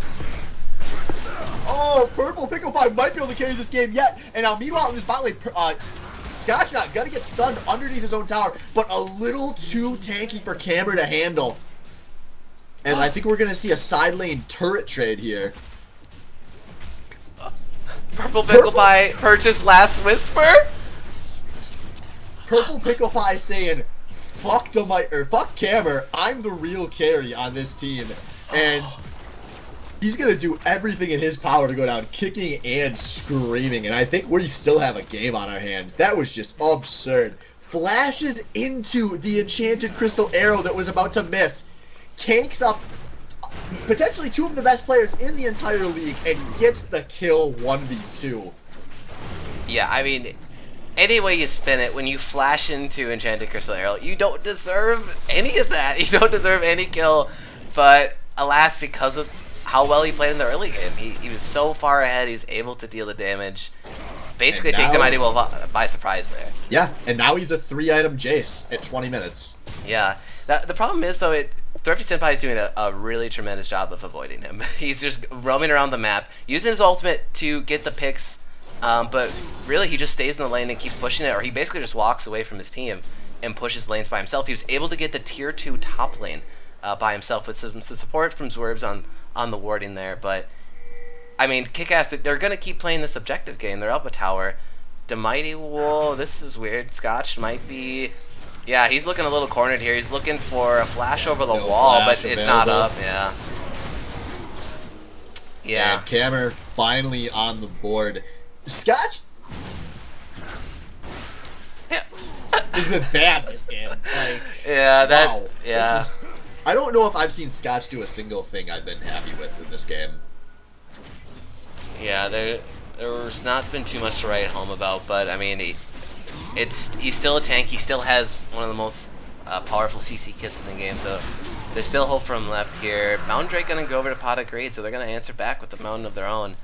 Oh, Purple Pickle Pie might be able to carry this game yet. And now, meanwhile, in this bot lane, Scotchnut gonna get stunned underneath his own tower, but a little too tanky for Camber to handle. And I think we're gonna see a side lane turret trade here. Purple Pickle Pie purchased Last Whisper? Purple Pickle Pie saying, fuck Camber, I'm the real carry on this team. And he's going to do everything in his power to go down kicking and screaming. And I think we still have a game on our hands. That was just absurd. Flashes into the enchanted crystal arrow that was about to miss. Takes up potentially 2 of the best players in the entire league and gets the kill 1v2. Yeah, I mean, any way you spin it, when you flash into Enchanted Crystal Arrow, you don't deserve any of that. You don't deserve any kill. But alas, because of how well he played in the early game, he was so far ahead, he was able to deal the damage. Basically take the Mighty Wolf by surprise there. Yeah, and now he's a 3-item Jace at 20 minutes. Yeah. The problem is, though, Thrifty Senpai is doing a really tremendous job of avoiding him. He's just roaming around the map, using his ultimate to get the picks, but really he just stays in the lane and keeps pushing it, or he basically just walks away from his team and pushes lanes by himself. He was able to get the tier 2 top lane by himself with some support from Zwerves on the warding there, but I mean, KIKAS, they're going to keep playing this objective game. They're up a tower. The Mighty Wolf, this is weird. Scotch might be... yeah, he's looking a little cornered here. He's looking for a flash over the wall, but it's not up. Yeah. Yeah. And Cammer finally on the board. Scotch has been bad this game. Like, yeah, that. wow. Yeah. I don't know if I've seen Scotch do a single thing I've been happy with in this game. Yeah, there's not been too much to write home about, but I mean, he's still a tank. He still has one of the most powerful CC kits in the game, so there's still hope for him left here. Mountain Drake gonna go over to Pot of Greed, so they're gonna answer back with the Mountain of their own.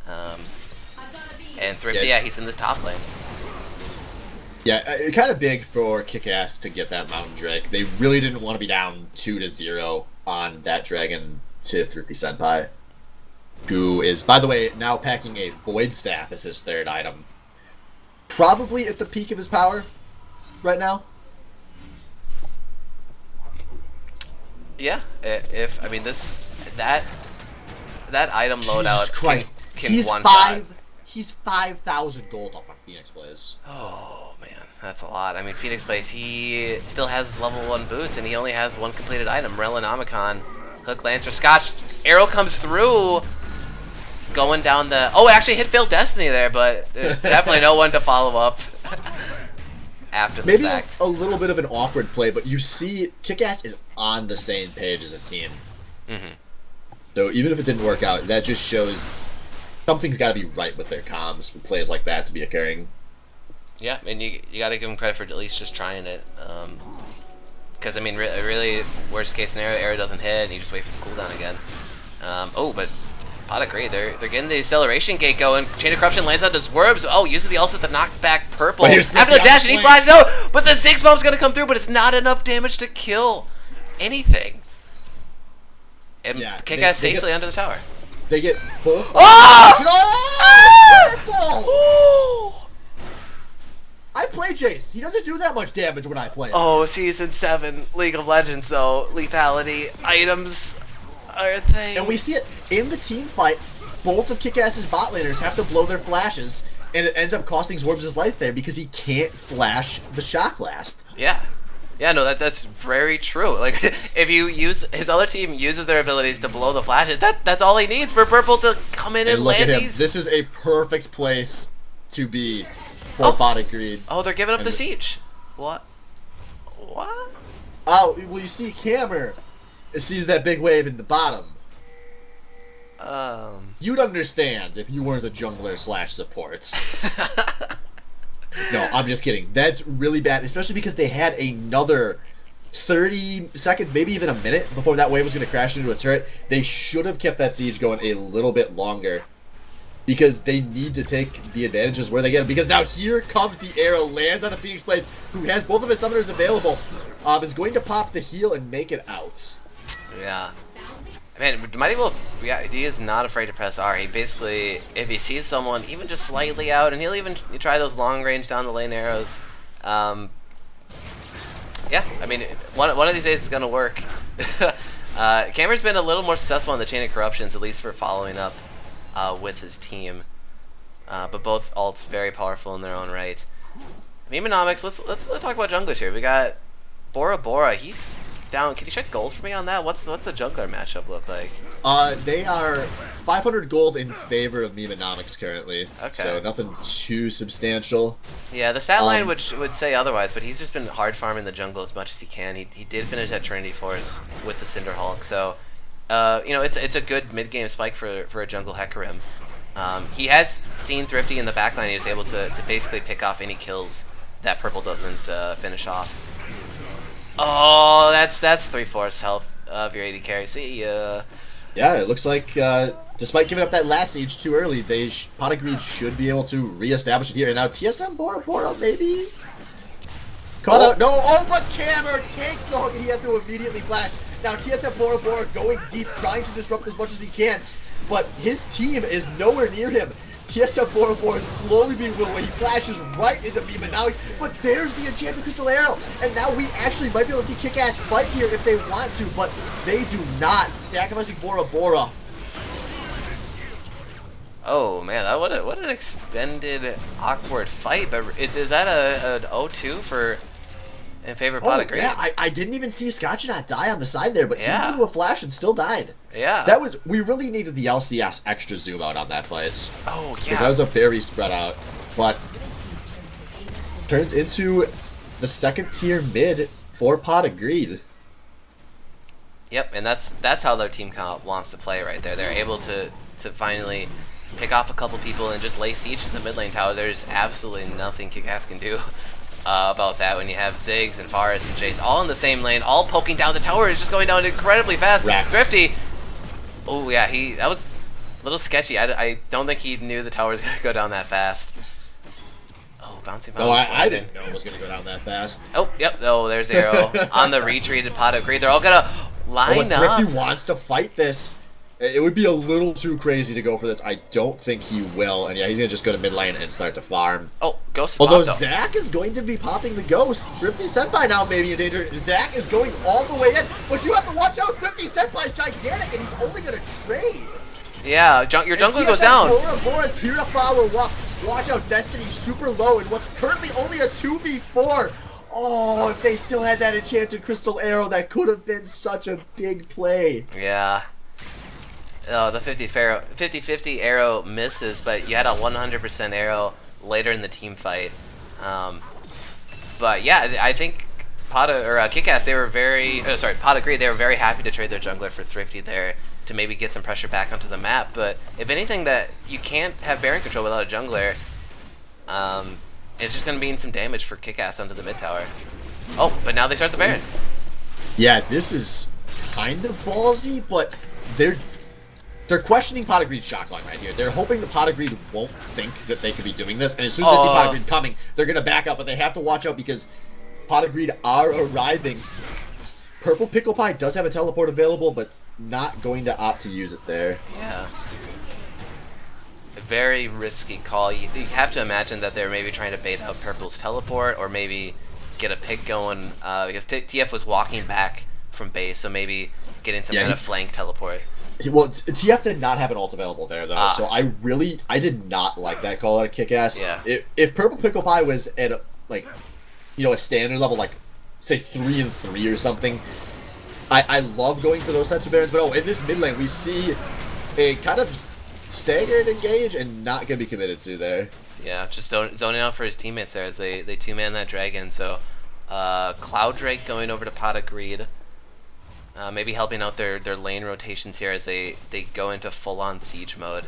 And Thrifty, yeah, he's in this top lane. Yeah, kind of big for KIKAS to get that Mountain Drake. They really didn't want to be down 2-0 on that Dragon to Thrifty Senpai, who is, by the way, now packing a Void Staff as his third item. Probably at the peak of his power right now. Yeah, if I mean that item loadout Jesus Christ. can one shot. He's 5,000 gold up on Phoenix Blaze. Oh man, that's a lot. I mean, Phoenix Blaze, he still has level 1 boots, and he only has one completed item, Relinomicon. Hook lands for Scotch. Arrow comes through, going down the. Oh, it actually hit Failed Destiny there, but there's definitely no one to follow up after the fact. Maybe a little bit of an awkward play, but you see, KIKAS is on the same page as a team. Mm-hmm. So even if it didn't work out, that just shows something's got to be right with their comms for plays like that to be occurring. Yeah, and you got to give him credit for at least just trying it. Because, I mean, really, worst case scenario, arrow doesn't hit, and you just wait for the cooldown again. Oh, but Pot of Greed, they're getting the acceleration gate going. Chain of Corruption lands on the Zwerves. Oh, uses the ultimate to knock back Purple. After the dash, and he flies out, but the 6 bomb's going to come through, but it's not enough damage to kill anything. And Yeah, KIKAS safely under the tower. They get both. Oh! Oh! I play Jace. He doesn't do that much damage when I play him. Oh, Season 7, League of Legends, though. Lethality items are a thing. And we see it in the team fight. Both of KIKAS's bot laners have to blow their flashes, and it ends up costing Zwerves his life there because he can't flash the Shock Blast. Yeah. Yeah, no, that's very true. Like, if you use his other team uses their abilities to blow the flashes, that's all he needs for Purple to come in and look land at him. these. This is a perfect place to be for Pot of Greed. Oh, they're giving up the siege. What? What? Oh, well, you see Cammer sees that big wave in the bottom. You'd understand if you weren't a jungler / support. No, I'm just kidding. That's really bad, especially because they had another 30 seconds, maybe even a minute before that wave was going to crash into a turret. They should have kept that siege going a little bit longer because they need to take the advantages where they get them. Because now here comes the arrow, lands on a Phoenix Blaze, who has both of his summoners available, is going to pop the heal and make it out. Yeah. Man, Mighty Wolf, yeah, he is not afraid to press R. He basically, if he sees someone even just slightly out, and he'll even try those long range down the lane arrows. Yeah, I mean, one of these days is going to work. Cameron's been a little more successful on the Chain of Corruptions, at least for following up with his team. But both ults very powerful in their own right. Memenomics, let's talk about junglers here. We got Bora Bora. He's down. Can you check gold for me on that? What's the jungler matchup look like? They are 500 gold in favor of Memenomics currently. Okay. So nothing too substantial. Yeah, the stat line would say otherwise, but he's just been hard farming the jungle as much as he can. He did finish at Trinity Force with the Cinder Hulk, so you know, it's a good mid game spike for a jungle Hecarim. He has seen Thrifty in the backline. He was able to basically pick off any kills that Purple doesn't finish off. Oh, that's 3/4 health of your AD carry. See ya. Yeah, it looks like despite giving up that last siege too early, Pot of Greed should be able to reestablish it here. And now TSM Bora Bora maybe caught out. No, but Cammer takes the hook and he has to immediately flash. Now TSM Bora Bora going deep, trying to disrupt as much as he can, but his team is nowhere near him. TSM Bora Bora is slowly being willed away. He flashes right into Memenomics, but there's the Enchanted Crystal Arrow, and now we actually might be able to see KIKAS fight here if they want to, but they do not. Sacrificing Bora Bora. Oh man, what an extended awkward fight. But is that an 0-2 for in favor of Pot of Greed? Yeah, I didn't even see Scotch not die on the side there, but yeah, he blew a flash and still died. Yeah. We really needed the LCS extra zoom out on that fight. Oh, yeah. Because that was a very spread out, but turns into the second tier mid for Pot agreed. Yep, and that's how their team comp wants to play right there. They're able to finally pick off a couple people and just lay siege to the mid lane tower. There's absolutely nothing KIKAS can do about that when you have Ziggs and Forest and Jace all in the same lane, all poking down. The tower is just going down incredibly fast. Rex. Thrifty. Oh yeah, that was a little sketchy. I don't think he knew the tower was going to go down that fast. Oh, bouncing. No, I didn't know it was going to go down that fast. Oh, yep. Oh, there's Arrow on the retreated Pot of Greed. They're all going to line up. Thrifty wants to fight this. It would be a little too crazy to go for this. I don't think he will. And yeah, he's going to just go to mid lane and start to farm. Oh, Ghost. Although Zach is going to be popping the Ghost. Thrifty Senpai now maybe in danger. Zach is going all the way in. But you have to watch out. Thrifty Senpai is gigantic and he's only going to trade. Yeah, your jungler goes down. Bora's here to follow up. Watch out, Destiny's super low in what's currently only a 2v4. Oh, if they still had that enchanted crystal arrow, that could have been such a big play. Yeah. Oh, the 50-50 arrow misses, but you had a 100% arrow later in the team fight. But yeah, I think KIKAS, they were Pot agreed, they were very happy to trade their jungler for Thrifty there to maybe get some pressure back onto the map. But if anything, that you can't have Baron control without a jungler. It's just going to mean some damage for KIKAS onto the mid tower. Oh, but now they start the Baron. Yeah, this is kind of ballsy, but they're questioning Pot of Greed's shot calling right here. They're hoping the Pot of Greed won't think that they could be doing this, and as soon as they see Pot of Greed coming, they're going to back up, but they have to watch out because Pot of Greed are arriving. Purple Pickle Pie does have a teleport available, but not going to opt to use it there. Yeah. A very risky call. You have to imagine that they're maybe trying to bait out Purple's teleport, or maybe get a pick going, because TF was walking back from base, so maybe getting some kind of flank teleport. Well, TF did not have an ult available there, though, so I did not like that call out of KIKAS. Yeah. If Purple Pickle Pie was at, a standard level, like, say 3 and 3 or something, I love going for those types of Barons, but in this mid lane, we see a kind of staggered engage and not going to be committed to there. Yeah, just zoning out for his teammates there as they two-man that dragon. So Cloud Drake going over to Pot of Greed. Maybe helping out their lane rotations here as they go into full-on siege mode.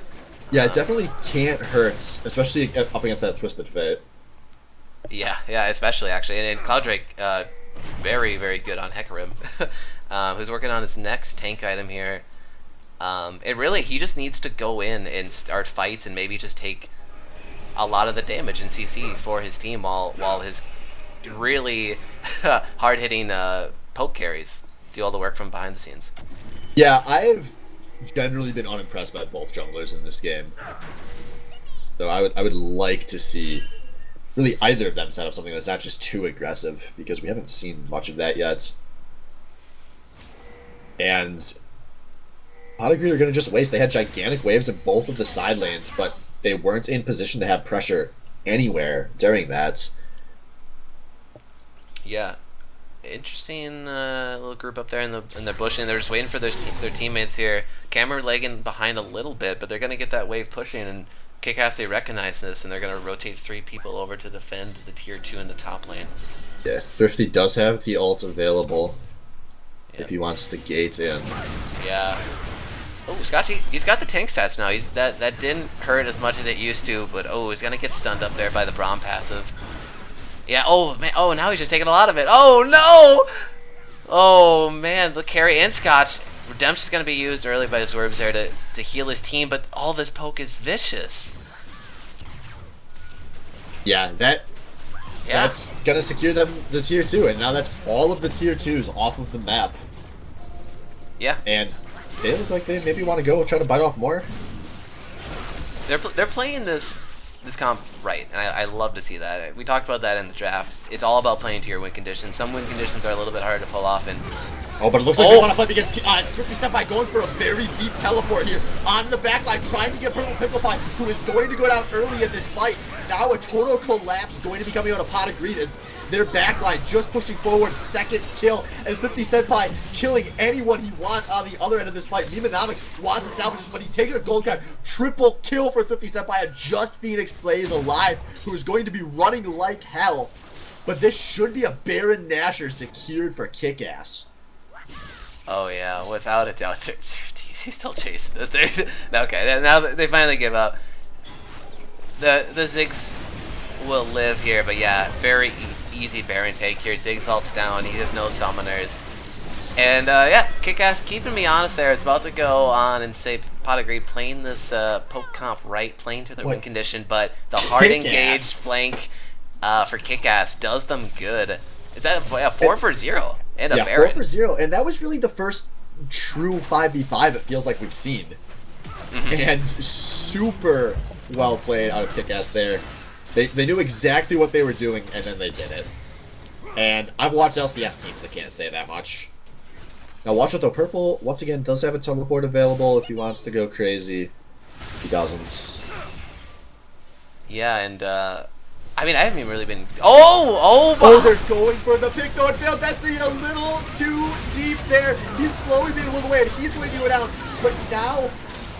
Yeah, it definitely can't hurt, especially up against that Twisted Fate. Yeah, especially actually. And Cloud Drake, very, very good on Hecarim, who's working on his next tank item here. He just needs to go in and start fights and maybe just take a lot of the damage in CC for his team while his really hard-hitting poke carries do all the work from behind the scenes. Yeah, I've generally been unimpressed by both junglers in this game. So I would like to see really either of them set up something that's not just too aggressive, because we haven't seen much of that yet. And Pot of Greed are going to just waste. They had gigantic waves in both of the side lanes, but they weren't in position to have pressure anywhere during that. Yeah. Interesting little group up there in the bush, and they're just waiting for their teammates here. Camera lagging behind a little bit, but they're going to get that wave pushing, and KIKAS, they recognize this, and they're going to rotate 3 people over to defend the tier 2 in the top lane. Yeah, Thrifty does have the ult available if he wants to gate in. Yeah. Oh, he's got the tank stats now. That didn't hurt as much as it used to, but he's going to get stunned up there by the Braum passive. Yeah, oh man, now he's just taking a lot of it. Oh no! Oh man, the carry and Scotch. Redemption's gonna be used early by Zorbs there to heal his team, but all this poke is vicious. Yeah, that's gonna secure them the tier 2, and now that's all of the tier 2s off of the map. Yeah. And they look like they maybe want to go try to bite off more. They're playing this comp right, and I love to see that. We talked about that in the draft. It's all about playing to your win conditions. Some win conditions are a little bit harder to pull off, and but it looks like they want to play against Thrifty Senpai going for a very deep teleport here on the back line, trying to get Purple Pickle Pie, who is going to go down early in this fight. Now a total collapse going to be coming out of Pot of Greed as their backline just pushing forward. Second kill as Thrifty Senpai killing anyone he wants on the other end of this fight. Nemonomics wants to salvage this, but he takes a gold card. Triple kill for Thrifty Senpai, and just Phoenix plays alive, who is going to be running like hell but this should be a Baron Nashor secured for KIKAS. Oh yeah, without a doubt. He's still chasing this. Okay, now they finally give up. The Ziggs will live here, but yeah, very easy Baron take here. Ziggs ults down. He has no summoners. And yeah, KIKAS keeping me honest there. It's about to go on and say POG playing this poke comp right, playing to the win condition, but the hard engaged flank for KIKAS does them good. Is that a 4 for 0 and a Baron? 4 for 0, and that was really the first true 5v5 it feels like we've seen. And super well played out of KIKAS there. They knew exactly what they were doing, and then they did it. And I've watched LCS teams, I can't say that much. Now watch out though, Purple, once again, does have a teleport available if he wants to go crazy. He doesn't. Yeah, and I mean, I haven't even really been... Oh, they're going for the pick though, and failed Destiny a little too deep there. He's slowly being pulled away, and he's going to go down. But now,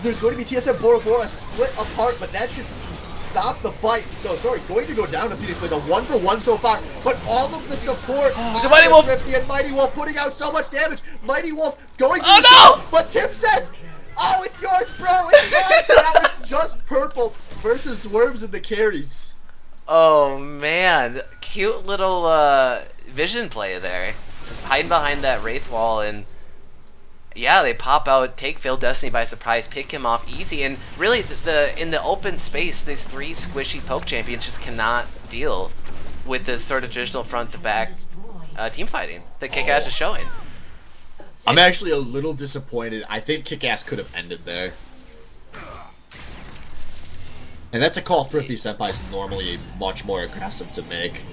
there's going to be TSM Bora Bora split apart, but that should stop the fight. No, sorry, going to go down to Phoenix Plays a 1-for-1 so far, but all of the support the Mighty Wolf! Thrifty and Mighty Wolf putting out so much damage. Mighty Wolf going to but Tim says, oh, it's yours, bro, it's yours. Now it's just Purple versus Swerves and the carries. Oh man, cute little vision play there. Hiding behind that Wraith wall, and yeah, they pop out, take Failed Destiny by surprise, pick him off easy, and really in the open space, these 3 squishy poke champions just cannot deal with this sort of traditional front to back team fighting that KIKAS is showing. I'm actually a little disappointed. I think KIKAS could have ended there. And that's a call Thrifty Senpai is normally much more aggressive to make.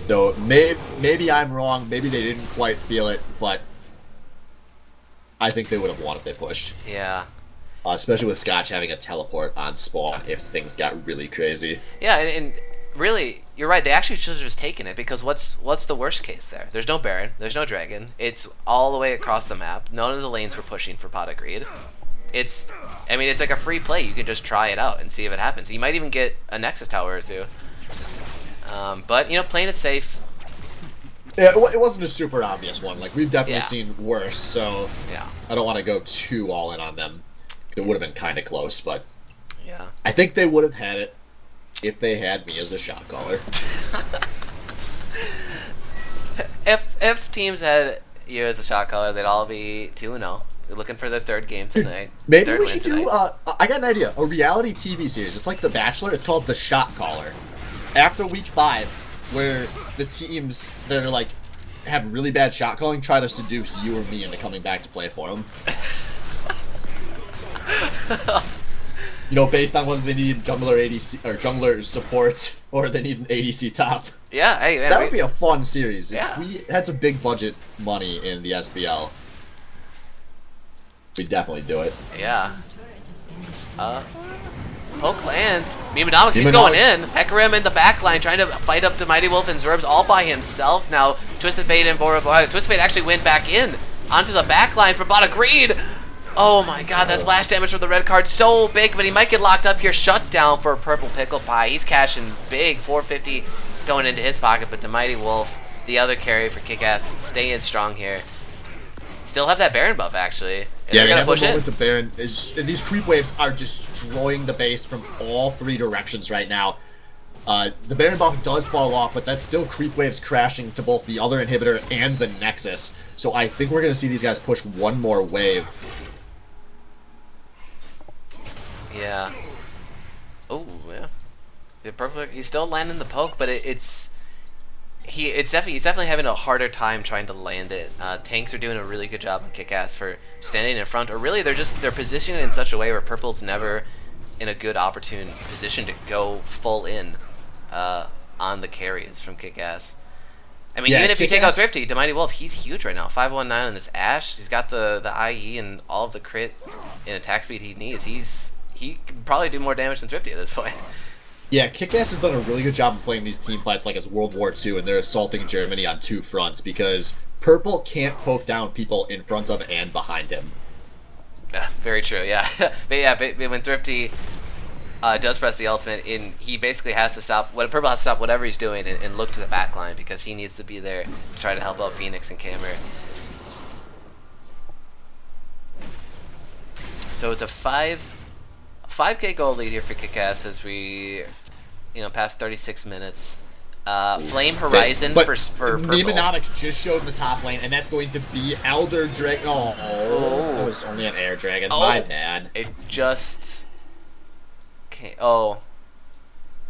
So maybe I'm wrong, maybe they didn't quite feel it, but I think they would have won if they pushed. Yeah. Especially with Scotch having a teleport on spawn if things got really crazy. Yeah, and really, you're right. They actually should have just taken it, because what's the worst case there? There's no Baron. There's no Dragon. It's all the way across the map. None of the lanes were pushing for POG. It's like a free play. You can just try it out and see if it happens. You might even get a Nexus Tower or two. But, you know, playing it safe. Yeah, it wasn't a super obvious one. Like, we've definitely seen worse, so yeah, I don't want to go too all in on them. It would have been kind of close, but yeah, I think they would have had it if they had me as the shot caller. if teams had you as a shot caller, they'd all be 2-0. They're looking for their 3rd game tonight. Maybe we should do, I got an idea, a reality TV series. It's like The Bachelor, it's called The Shot Caller. After week 5, where the teams that are like have really bad shot calling try to seduce you or me into coming back to play for them. You know, based on whether they need jungler ADC or jungler support or they need an ADC top. Yeah, hey, man, that would be a fun series. Yeah. If we had some big budget money in the SBL, we'd definitely do it. Yeah. Poke lands. Memenomics, he's going in. Hecarim in the back line trying to fight up to Mighty Wolf and Zerbs all by himself. Now, Twisted Fate and Bora Bora. Twisted Fate actually went back in onto the back line for POG. Oh my god, that splash damage from the red card so big, but he might get locked up here. Shut down for Purple Pickle Pie. He's cashing big, 450 going into his pocket, but the Mighty Wolf, the other carry for KIKAS, staying strong here. Still have that Baron buff, actually. And Yeah, they're gonna push it. Moments of Baron and these creep waves are destroying the base from all 3 directions right now. The Baron buff does fall off, but that's still creep waves crashing to both the other inhibitor and the Nexus. So I think we're gonna see these guys push one more wave. Yeah. Oh yeah. The purple. He's still landing the poke, but he's definitely having a harder time trying to land it. Tanks are doing a really good job on KIKAS for standing in front, or really they're positioning it in such a way where Purple's never in a good opportune position to go full in on the carries from KIKAS. I mean, even if you take out Thrifty, the Mighty Wolf, he's huge right now. 519 on this Ashe. He's got the IE and all of the crit and attack speed he needs. He can probably do more damage than Thrifty at this point. Yeah, KIKAS has done a really good job of playing these team fights like it's World War II, and they're assaulting Germany on 2 fronts because Purple can't poke down people in front of and behind him. Very true, yeah. But yeah, when Thrifty does press the ultimate, and he basically has to stop. Purple has to stop whatever he's doing and look to the back line because he needs to be there to try to help out Phoenix and Camer. So it's a 5K goal lead here for KIKAS as we, past 36 minutes. Flame Horizon for Purple. Nemonomics just showed in the top lane, and that's going to be Elder Dragon. Oh, that was only an Air Dragon. My bad. It just... Okay. Oh.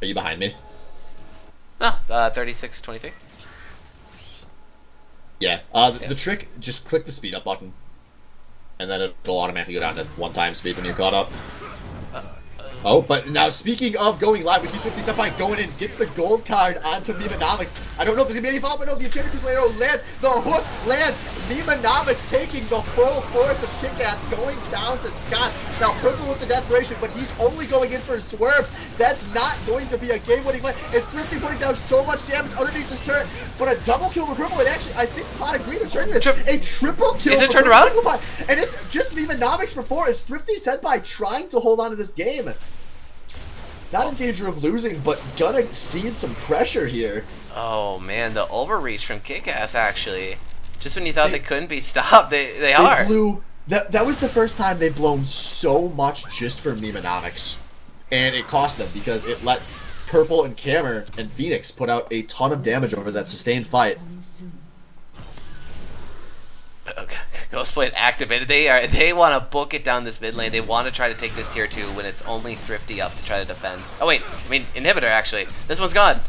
Are you behind me? No, 36-23. Yeah. The trick, just click the speed up button, and then it'll automatically go down to 1x speed when you're caught up. Oh, but now speaking of going live, we see 50 Senpai going in, gets the gold card onto Nemonomics. I don't know if there's gonna be any follow, but no, the Enchanted Crystal Arrow lands, the hook lands, Nemonomics taking the full force of KIKAS, going down to Scott. Now Purple with the desperation, but he's only going in for swerves. That's not going to be a game-winning play. And Thrifty putting down so much damage underneath this turret, but a double kill for Purple, and actually, I think Pot agreed to turn this. A triple kill. Is it turned around? And it's just Nemonomics for 4. It's Thrifty Senpai trying to hold on to this game. Not in danger of losing, but gonna cede some pressure here. Oh man, the overreach from KIKAS actually. Just when you thought they couldn't be stopped, they are. Blew, that was the first time they've blown so much just for Nemonomics. And it cost them because it let Purple and Camer and Phoenix put out a ton of damage over that sustained fight. Okay. Ghostblade activated. They want to book it down this mid lane. They want to try to take this tier 2 when it's only Thrifty up to try to defend. Oh wait, I mean Inhibitor actually. This one's gone.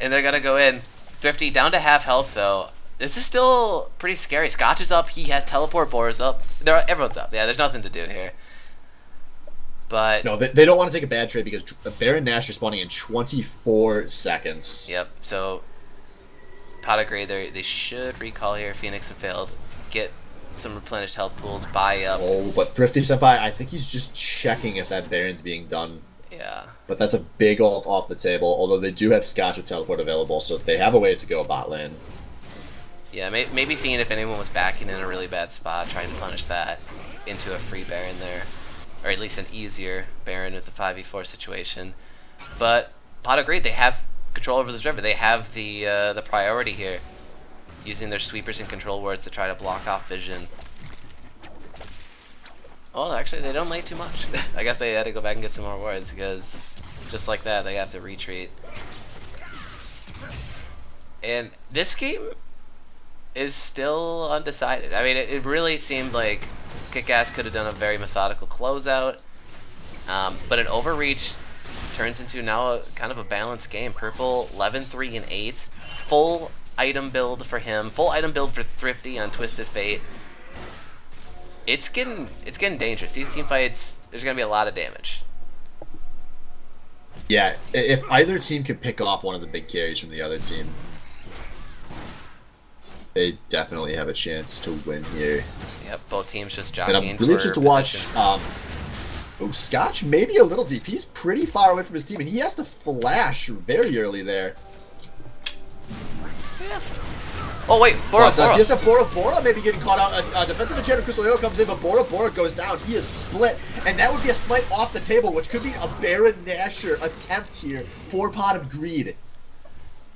And they're gonna go in. Thrifty down to half health though. This is still pretty scary. Scotch is up. He has teleport. Boar's up. Everyone's up. Yeah, there's nothing to do here. But no, they don't want to take a bad trade because Baron Nash is spawning in 24 seconds. Yep. So Pot of Grey, they should recall here. Phoenix have failed. Get some replenished health pools, buy up. Oh, but Thrifty Senpai, I think he's just checking if that Baron's being done. Yeah. But that's a big ult off the table, although they do have Scotch with teleport available, so they have a way to go bot lane. Yeah, maybe seeing if anyone was backing in a really bad spot, trying to punish that into a free Baron there. Or at least an easier Baron with the 5v4 situation. But Pot of Grey, they have control over this river. They have the priority here, using their sweepers and control wards to try to block off vision. Oh, actually, they don't lay too much. I guess they had to go back and get some more wards because just like that, they have to retreat. And this game is still undecided. I mean, it really seemed like KIKAS could have done a very methodical closeout, but an overreach turns into now kind of a balanced game. Purple 11-3 and 8, full item build for him, full item build for Thrifty on Twisted Fate. It's getting dangerous. These team fights, there's gonna be a lot of damage. Yeah, if either team can pick off one of the big carries from the other team, they definitely have a chance to win here. Yep, both teams just jockeying. And I'm really interested to watch. Scotch maybe a little deep. He's pretty far away from his team, and he has to flash very early there. Yeah. Oh wait, Bora Bora. Just a Bora Bora maybe getting caught out. Defensive Enchanted Crystal Arrow comes in, but Bora Bora goes down. He is split, and that would be a smite off the table, which could be a Baron Nashor attempt here for Pot of Greed.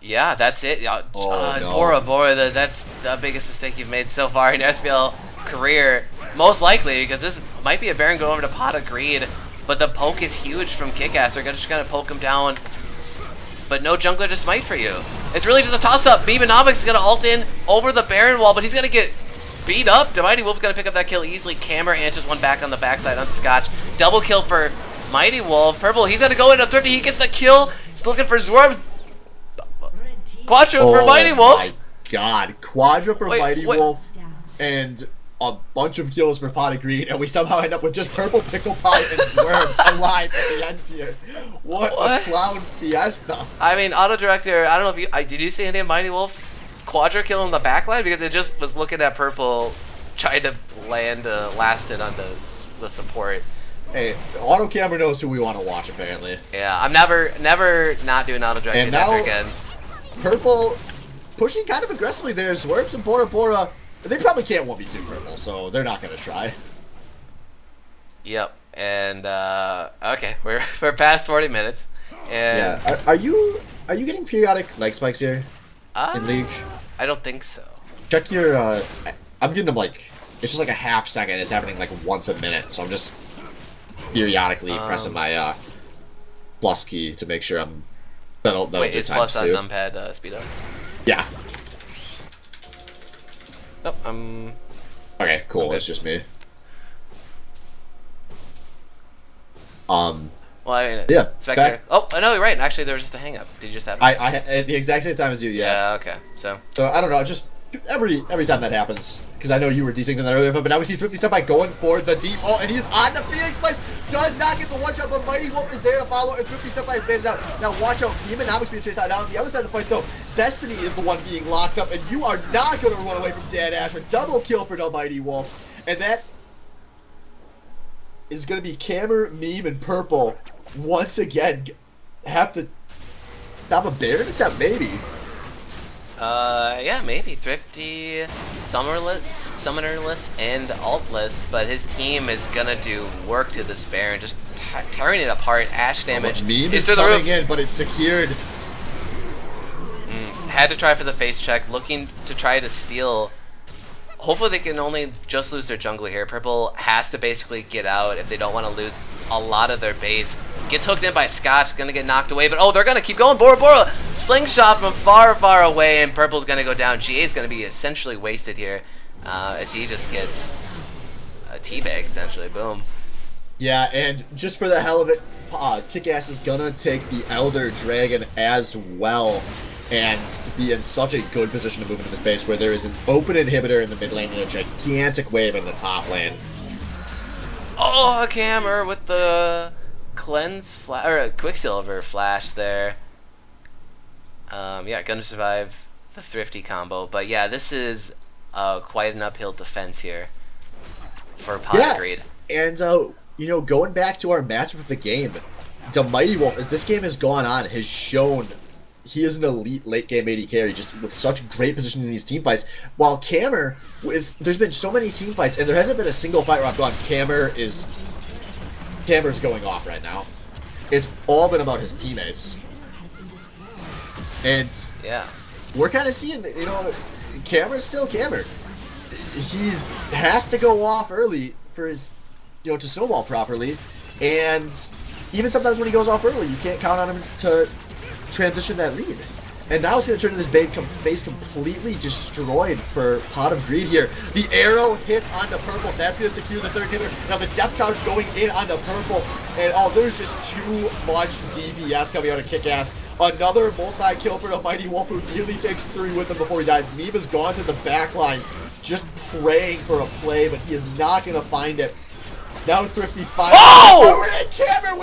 Yeah, that's it. No. Bora Bora, that's the biggest mistake you've made so far in your SBL career. Most likely, because this might be a Baron going over to Pot of Greed, but the poke is huge from KIKAS. They're just gonna poke him down, but no jungler to smite for you. It's really just a toss-up. Nemonomics is gonna ult in over the Baron wall, but he's gonna get beat up. The Mighty Wolf's gonna pick up that kill easily. Camer answers one back on the backside on Scotch. Double kill for Mighty Wolf. Purple, he's gonna go into 30. He gets the kill. He's looking for Zwerv. Quadra for Mighty Wolf. Oh my god. Quadra for Mighty Wolf and a bunch of kills for Pot of Greed, and we somehow end up with just Purple, Pickle Pie, and Zwerves alive at the end here. What a clown fiesta. I mean, Auto Director, I don't know if you... did you see any of Mighty Wolf Quadra kill in the backline? Because it just was looking at Purple, trying to land last hit onto the support. Hey, Auto Camera knows who we want to watch, apparently. Yeah, I'm never not doing Auto Director ever again. Purple pushing kind of aggressively there. Zwerves and Bora Bora, they probably can't 1v2 Purple, so they're not going to try. Yep. And okay, we're past 40 minutes. And Yeah. Are you getting periodic leg spikes here in League? I don't think so. Check your. I'm getting them like it's just like a half second. It's happening like once a minute, so I'm just periodically pressing my plus key to make sure I'm. That'll Wait, do it's times plus on two. numpad speed up. Yeah. Nope, Okay, cool. Okay. It's just me. Well, I mean, Yeah. Spectre. Oh, no, you're right. Actually, there was just a hang up. Did you just have it? I at the exact same time as you. Yeah. Yeah, okay. So I don't know. Just every time that happens, because I know you were desyncing that earlier, but now we see Thrifty step by going for the deep. Oh, and he's on the Phoenix place. Does not get the one shot, but Mighty Wolf is there to follow, and Thrifty step by has made it down. Now watch out, Demonomics being chased out. Now on the other side of the fight, though, Destiny is the one being locked up, and you are not going to run away from Dead Ash. A double kill for the Mighty Wolf, and that is going to be Cammer, Meme, and Purple once again have to stop a Baron attempt, maybe. yeah, maybe Thrifty, summonerless, and altless, but his team is gonna do work to this Baron, just tearing it apart. Ash damage Meme is is through the coming roof. in, but it's secured. Had to try for the face check, looking to try to steal. Hopefully they can only just lose their jungler here. Purple has to basically get out if they don't want to lose a lot of their base. Gets hooked in by Scotch, gonna get knocked away, but oh, they're gonna keep going. Bora Bora slingshot from far, far away, and Purple's gonna go down. GA's gonna be essentially wasted here as he just gets a teabag, essentially. Boom. Yeah, and just for the hell of it, KIKAS is gonna take the Elder Dragon as well and be in such a good position to move into the space where there is an open inhibitor in the mid lane and a gigantic wave in the top lane. Oh, a Cammer with the cleanse flash or a Quicksilver flash there. Yeah, gonna survive the Thrifty combo, but yeah, this is quite an uphill defense here for POG. Yeah, and you know, going back to our matchup of the game, the Mighty Wolf, as this game has gone on, has shown he is an elite late game AD carry, just with such great position in these team fights. While Cammer, there's been so many team fights, and there hasn't been a single fight where I've gone, Cammer's going off right now. It's all been about his teammates. And Yeah. we're kind of seeing, you know, Cammer's still Cammer. He's has to go off early for his, you know, to snowball properly. And even sometimes when he goes off early, you can't count on him to transition that lead. And now it's going to turn this base completely destroyed for Pot of Greed here. The arrow hits onto Purple. That's going to secure the third hitter. Now the depth charge going in onto Purple. And oh, there's just too much DPS coming out of KIKAS. Another multi-kill for the Mighty Wolf who nearly takes 3 with him before he dies. Meme has gone to the back line, just praying for a play, but he is not going to find it. Now Thrifty finds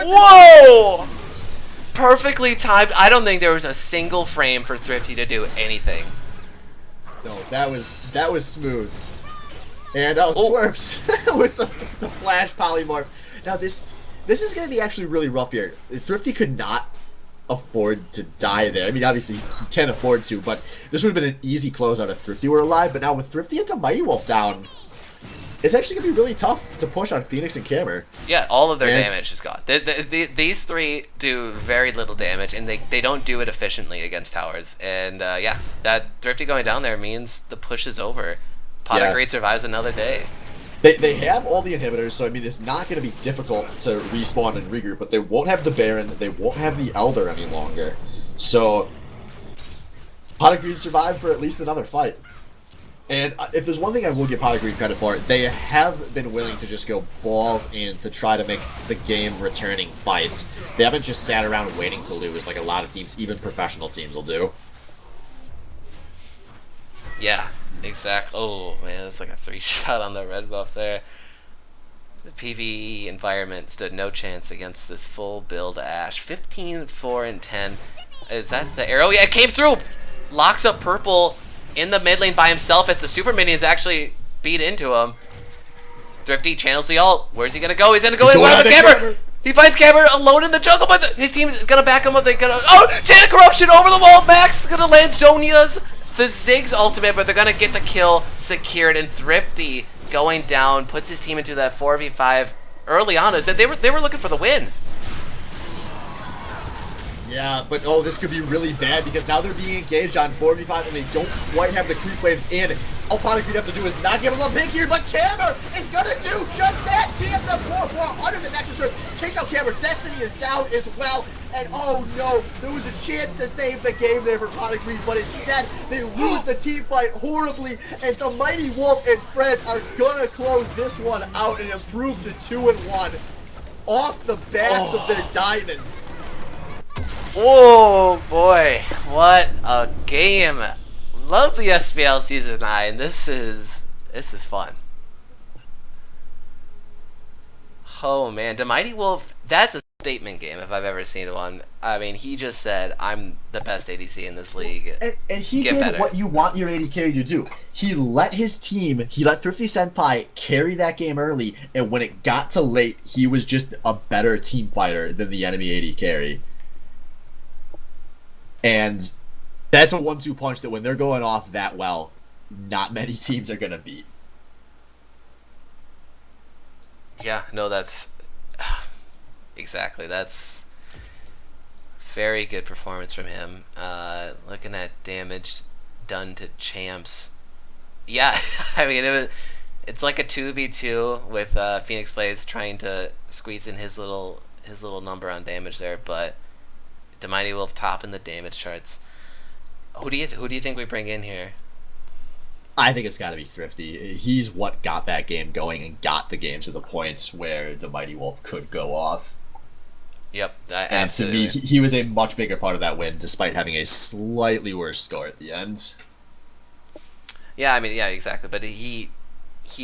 Whoa! Perfectly timed. I don't think there was a single frame for Thrifty to do anything. No, that was smooth. And Swerps with the flash polymorph. Now this is going to be actually really rough here. Thrifty could not afford to die there. I mean, obviously he can afford to, but this would have been an easy closeout if Thrifty were alive. But now with Thrifty into Mighty Wolf down, it's actually going to be really tough to push on Phoenix and Cammer. Yeah, all of their damage is gone. These three do very little damage, and they don't do it efficiently against towers. And yeah, that Thrifty going down there means the push is over. Pot of Greed survives another day. They have all the inhibitors, so I mean it's not going to be difficult to respawn and regroup, but they won't have the Baron, they won't have the Elder any longer. So Pot of Greed survived for at least another fight. And if there's one thing I will give Pot of Greed credit for, they have been willing to just go balls in to try to make the game returning fights. They haven't just sat around waiting to lose like a lot of teams, even professional teams, will do. Yeah, exactly. Oh man, that's like a 3-shot on the red buff there. The PvE environment stood no chance against this full build Ash. 15, 4, and 10. Is that the arrow? Yeah, it came through! Locks up Purple in the mid lane by himself as the super minions actually beat into him. Thrifty channels the ult. Where's he gonna go? He's gonna go in with the Cammer! He finds Cammer alone in the jungle, but his team is gonna back him up. They're gonna. Oh! Chain of Corruption over the wall! Max gonna land Zonia's the Ziggs ultimate, but they're gonna get the kill secured, and Thrifty going down puts his team into that 4v5 early on is that they were looking for the win. Yeah, but this could be really bad because now they're being engaged on 4v5 and they don't quite have the creep waves in. All Ponic would have to do is not give him a pick here, but Cammer is gonna do just that! TSM 4-4 under the Nexus Turret takes out Cammer. Destiny is down as well. And oh no, there was a chance to save the game there for Ponic, but instead they lose the team fight horribly. And so Mighty Wolf and friends are gonna close this one out and improve to 2-1 off the backs of their diamonds. Oh boy, what a game! Love the SBL Season 9. This is fun. Oh man, the Mighty Wolf, that's a statement game if I've ever seen one. I mean, he just said, I'm the best ADC in this league. And he did what you want your AD carry to do. He let his team, he let Thrifty Senpai carry that game early, and when it got to late, he was just a better team fighter than the enemy AD carry. And that's a 1-2 punch that when they're going off that well, not many teams are going to beat. Yeah, no, that's... Exactly, that's... Very good performance from him. Looking at damage done to champs. Yeah, I mean, it's like a 2v2 with Phoenix Blaze trying to squeeze in his little number on damage there, but the Mighty Wolf topping the damage charts. Who do you think we bring in here? I think it's got to be Thrifty. He's what got that game going and got the game to the points where the Mighty Wolf could go off. Yep, and to me, he was a much bigger part of that win, despite having a slightly worse score at the end. Yeah, I mean, yeah, exactly. But he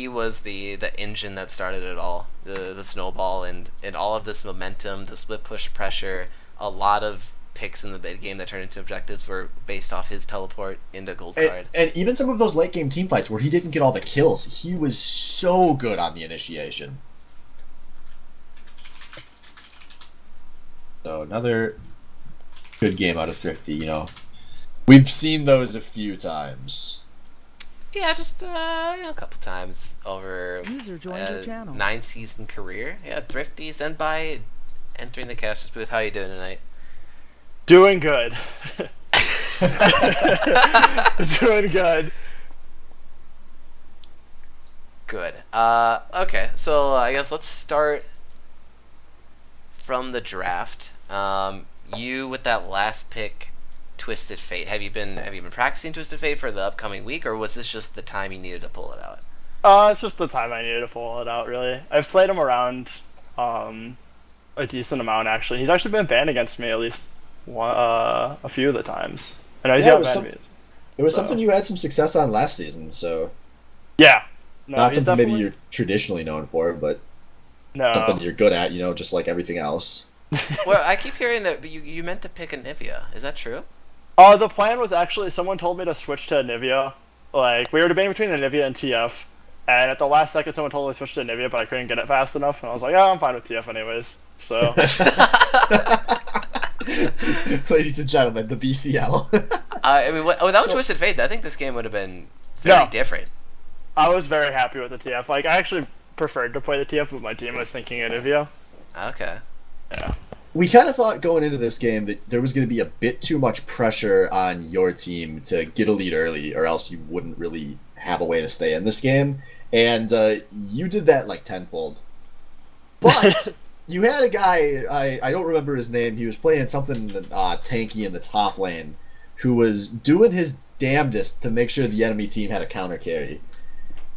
was the engine that started it all. The snowball and all of this momentum, the split push pressure. A lot of picks in the mid game that turned into objectives were based off his teleport into gold card. And even some of those late game team fights where he didn't get all the kills, he was so good on the initiation. So another good game out of Thrifty, you know. We've seen those a few times. Yeah, just a couple times over User joined your channel. 9-season career. Yeah, Thrifty, Senpai, entering the casters booth. How you doing tonight? Doing good. Doing good. Good. Okay, so I guess let's start from the draft. You with that last pick, Twisted Fate. Have you been practicing Twisted Fate for the upcoming week, or was this just the time you needed to pull it out? It's just the time I needed to pull it out. Really, I've played him around a decent amount actually. He's actually been banned against me at least a few of the times. And it was something you had some success on last season, so yeah. No, not something maybe you're traditionally known for, but something you're good at, you know, just like everything else. Well, I keep hearing that you meant to pick Anivia. Is that true? The plan was actually someone told me to switch to Anivia. Like, we were debating between Anivia and TF, and at the last second someone told me to switch to Anivia, but I couldn't get it fast enough, and I was like, I'm fine with TF anyways. So ladies and gentlemen, the BCL. I mean, without Twisted Fate, I think this game would have been very different. I was very happy with the TF. Like, I actually preferred to play the TF, but my team was thinking Anivia. Okay. Yeah. We kind of thought going into this game that there was going to be a bit too much pressure on your team to get a lead early, or else you wouldn't really have a way to stay in this game. And you did that like tenfold. But you had a guy, I don't remember his name, he was playing something tanky in the top lane, who was doing his damnedest to make sure the enemy team had a counter carry.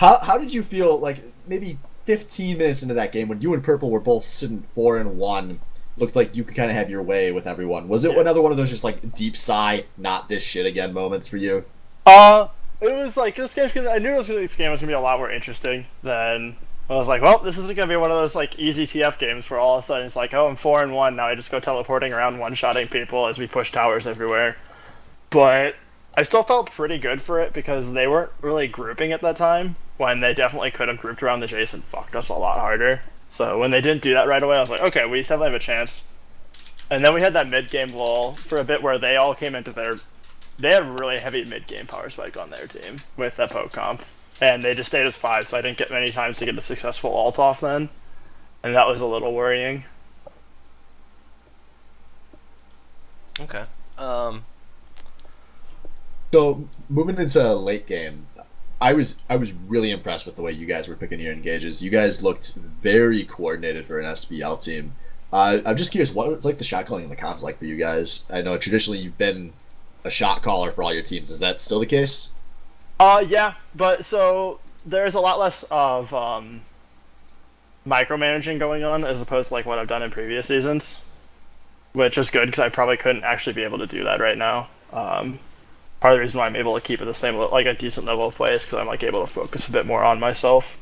How did you feel, like, maybe 15 minutes into that game when you and Purple were both sitting 4-1, looked like you could kind of have your way with everyone? Was it another one of those just like deep sigh, not this shit again moments for you? It was like, this I knew this game was gonna be a lot more interesting than I was like, well, this isn't gonna be one of those like easy TF games where all of a sudden it's like, oh, I'm 4-1, now I just go teleporting around one-shotting people as we push towers everywhere. But I still felt pretty good for it because they weren't really grouping at that time, when they definitely could have grouped around the Jace and fucked us a lot harder. So when they didn't do that right away, I was like, okay, we definitely have a chance. And then we had that mid-game lull for a bit where they all came into they had really heavy mid-game power spike on their team with that POG comp. And they just stayed as 5, so I didn't get many times to get a successful ult off then. and that was a little worrying. Okay. So moving into late game, I was really impressed with the way you guys were picking your engages. You guys looked very coordinated for an SBL team. I'm just curious, what was like the shot calling in the comms like for you guys? I know traditionally you've been a shot caller for all your teams. Is that still the case? Yeah, but so there's a lot less of micromanaging going on as opposed to like what I've done in previous seasons, which is good because I probably couldn't actually be able to do that right now. Part of the reason why I'm able to keep at the same like a decent level of play is because I'm like able to focus a bit more on myself.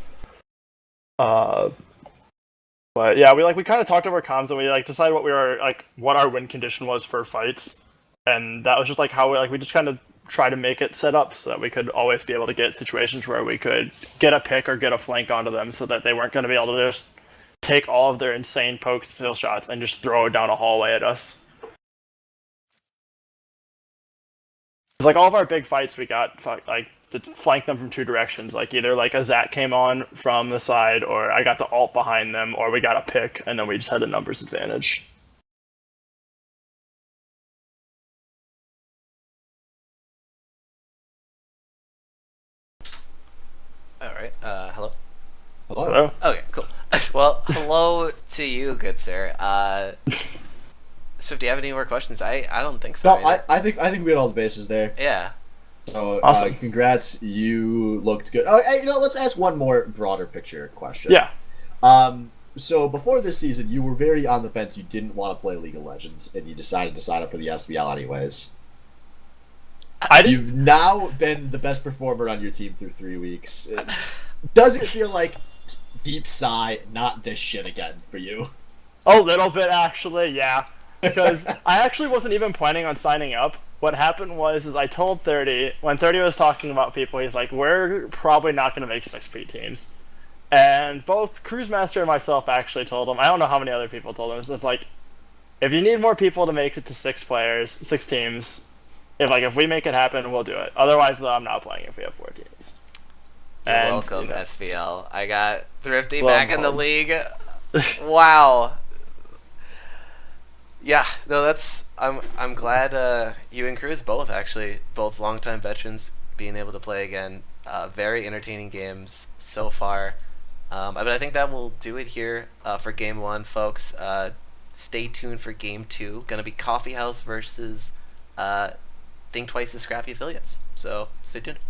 But yeah, we kind of talked over comms and we like decided what our win condition was for fights, and that was just like how we just kind of try to make it set up so that we could always be able to get situations where we could get a pick or get a flank onto them so that they weren't going to be able to just take all of their insane poke steal shots and just throw it down a hallway at us. It's like all of our big fights we got like to flank them from two directions. Like either like a Zat came on from the side, or I got the ult behind them, or we got a pick, and then we just had the numbers advantage. All right. Hello. Hello. Okay. Cool. Well, hello to you, good sir. So, do you have any more questions? I don't think so. No, I think we had all the bases there. Yeah. So, awesome. Congrats, you looked good. Oh, hey, let's ask one more broader picture question. Yeah. So before this season, you were very on the fence. You didn't want to play League of Legends, and you decided to sign up for the SBL anyways. You've now been the best performer on your team through 3 weeks. Does it feel like deep sigh, not this shit again for you? A little bit, actually, yeah. Because I actually wasn't even planning on signing up. What happened was I told 30, when 30 was talking about people, he's like, we're probably not going to make 6P teams. And both Cruise Master and myself actually told him, I don't know how many other people told him, it's like, if you need more people to make it to 6 teams, if we make it happen, we'll do it. Otherwise, though, I'm not playing if we have 4 teams. You're And, welcome, you know, SBL. I got Thrifty Well, back in the league. Wow. Yeah, no, I'm glad you and Cruz both longtime veterans being able to play again. Very entertaining games so far. But I think that will do it here for Game 1, folks. Stay tuned for Game 2. Gonna be Coffee House versus Think Twice's Scrappy Affiliates. So stay tuned.